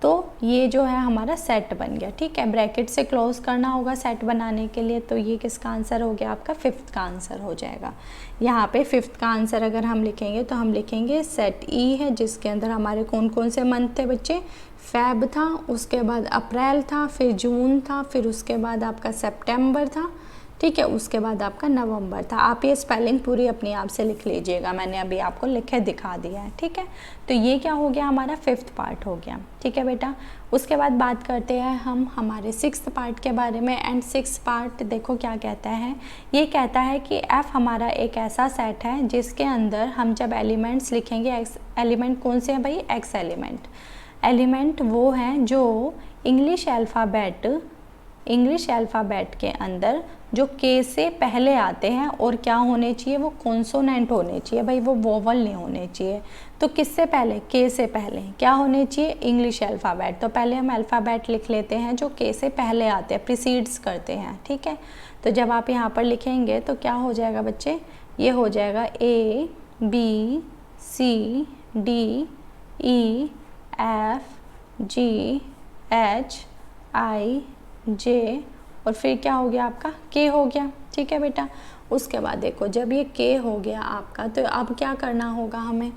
S1: तो ये जो है हमारा सेट बन गया, ठीक है। ब्रैकेट से क्लोज करना होगा सेट बनाने के लिए, तो ये किसका आंसर हो गया आपका, 5th का आंसर हो जाएगा। यहाँ पे 5th का आंसर अगर हम लिखेंगे तो हम लिखेंगे सेट ई है जिसके अंदर हमारे कौन कौन से मंथ थे बच्चे, फेब था, उसके बाद अप्रैल था, फिर जून था, फिर उसके बाद आपका सितंबर था, ठीक है, उसके बाद आपका नवंबर था। आप ये स्पेलिंग पूरी अपने आप से लिख लीजिएगा, मैंने अभी आपको लिखे दिखा दिया है, ठीक है। तो ये क्या हो गया, हमारा 5th पार्ट हो गया, ठीक है बेटा। उसके बाद बात करते हैं हम हमारे 6th पार्ट के बारे में। एंड 6th पार्ट देखो क्या कहता है, ये कहता है कि एफ हमारा एक ऐसा सेट है जिसके अंदर हम जब एलिमेंट्स लिखेंगे, एलिमेंट कौन से हैं भाई, एक्स एलिमेंट वो हैं जो इंग्लिश अल्फ़ाबेट के अंदर जो के से पहले आते हैं, और क्या होने चाहिए, वो कॉन्सोनेंट होने चाहिए भाई, वो वोवल नहीं होने चाहिए। तो किससे पहले, के से पहले क्या होने चाहिए, इंग्लिश अल्फ़ाबेट। तो पहले हम अल्फ़ाबेट लिख लेते हैं जो के से पहले आते हैं, प्रीसीड्स करते हैं, ठीक है। तो जब आप यहाँ पर लिखेंगे तो क्या हो जाएगा बच्चे, ये हो जाएगा A B C D E F G H I J, और फिर क्या हो गया आपका, के हो गया, ठीक है बेटा। उसके बाद देखो जब ये के हो गया आपका, तो अब क्या करना होगा हमें,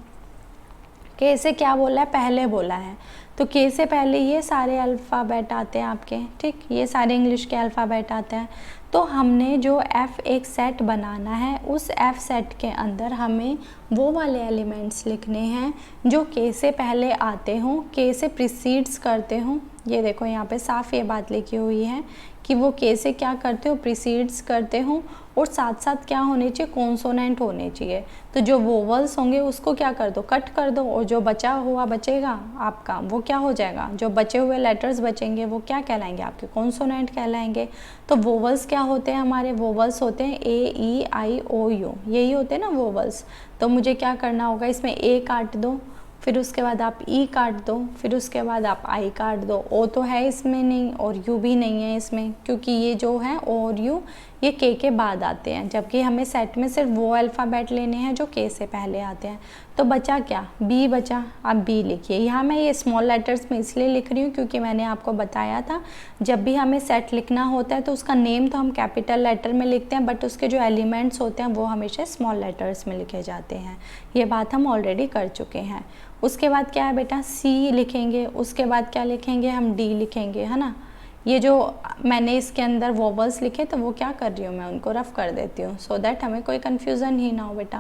S1: के से क्या बोला है, पहले बोला है, तो के से पहले ये सारे अल्फ़ाबेट आते हैं आपके, ठीक, ये सारे इंग्लिश के अल्फ़ाबेट आते हैं। तो हमने जो एफ़ एक सेट बनाना है, उस एफ़ सेट के अंदर हमें वो वाले एलिमेंट्स लिखने हैं जो के से पहले आते हों, के से प्रीसीड्स करते हों। ये देखो यहाँ पे साफ ये बात लिखी हुई है कि वो के से क्या करते हो, प्रीसीड्स करते हों, और साथ साथ क्या होने चाहिए, कॉन्सोनेंट होने चाहिए। तो जो वोवल्स होंगे उसको क्या कर दो, कट कर दो, और जो बचा हुआ बचेगा आपका वो क्या हो जाएगा, जो बचे हुए लेटर्स बचेंगे वो क्या कहलाएंगे, आपके कॉन्सोनेंट कहलाएंगे। तो वोवल्स क्या होते हैं हमारे, वोवल्स होते हैं A-E-I-O-U, यही होते हैं ना वोवल्स। तो मुझे क्या करना होगा, इसमें ए काट दो, फिर उसके बाद आप ई काट दो, फिर उसके बाद आप आई काट दो। ओ तो है इसमें नहीं, और यू भी नहीं है इसमें, क्योंकि ये जो है ओ और यू ये के बाद आते हैं, जबकि हमें सेट में सिर्फ वो अल्फ़ाबेट लेने हैं जो के से पहले आते हैं। तो बचा क्या, बी बचा, आप बी लिखिए। यहाँ मैं ये स्मॉल लेटर्स में इसलिए लिख रही हूँ क्योंकि मैंने आपको बताया था जब भी हमें सेट लिखना होता है तो उसका नेम तो हम कैपिटल लेटर में लिखते हैं, बट उसके जो एलिमेंट्स होते हैं वो हमेशा स्मॉल लेटर्स में लिखे जाते हैं। ये बात हम ऑलरेडी कर चुके हैं। उसके बाद क्या है बेटा, सी लिखेंगे, उसके बाद क्या लिखेंगे हम, डी लिखेंगे, है ना। ये जो मैंने इसके अंदर वोवल्स लिखे तो वो क्या कर रही हूँ मैं, उनको रफ कर देती हूँ सो दैट हमें कोई कन्फ्यूज़न ही ना हो बेटा,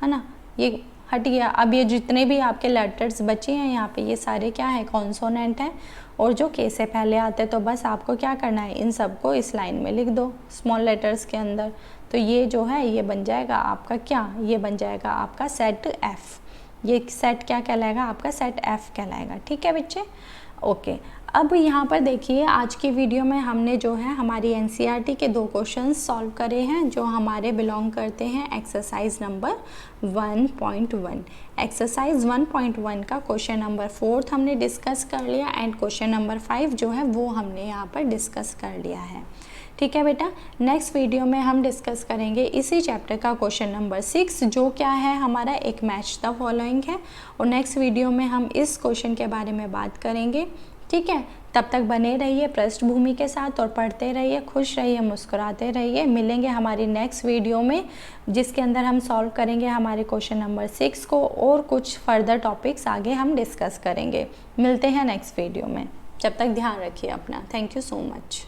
S1: है ना। ये हट गया। अब ये जितने भी आपके लेटर्स बचे हैं यहाँ पे, ये सारे क्या है, कॉन्सोनेंट हैं, और जो के से पहले आते हैं। तो बस आपको क्या करना है, इन सबको इस लाइन में लिख दो स्मॉल लेटर्स के अंदर। तो ये जो है ये बन जाएगा आपका क्या, ये बन जाएगा आपका सेट एफ़। ये सेट क्या कहलाएगा, आपका सेट एफ़ कहलाएगा, ठीक है बच्चे। ओके, अब यहाँ पर देखिए आज की वीडियो में हमने जो है हमारी एनसीईआरटी के 2 क्वेश्चंस सॉल्व करे हैं जो हमारे बिलोंग करते हैं एक्सरसाइज नंबर 1.1। एक्सरसाइज 1.1 का क्वेश्चन नंबर 4 हमने डिस्कस कर लिया एंड क्वेश्चन नंबर 5 जो है वो हमने यहाँ पर डिस्कस कर लिया है। ठीक है बेटा, नेक्स्ट वीडियो में हम डिस्कस करेंगे इसी चैप्टर का क्वेश्चन नंबर 6 जो क्या है हमारा एक मैच द फॉलोइंग है, और नेक्स्ट वीडियो में हम इस क्वेश्चन के बारे में बात करेंगे। ठीक है, तब तक बने रहिए पृष्ठभूमि के साथ और पढ़ते रहिए, खुश रहिए, मुस्कुराते रहिए। मिलेंगे हमारी नेक्स्ट वीडियो में जिसके अंदर हम सॉल्व करेंगे हमारे क्वेश्चन नंबर 6 को और कुछ फर्दर टॉपिक्स आगे हम डिस्कस करेंगे। मिलते हैं नेक्स्ट वीडियो में, जब तक ध्यान रखिए अपना। Thank you so much.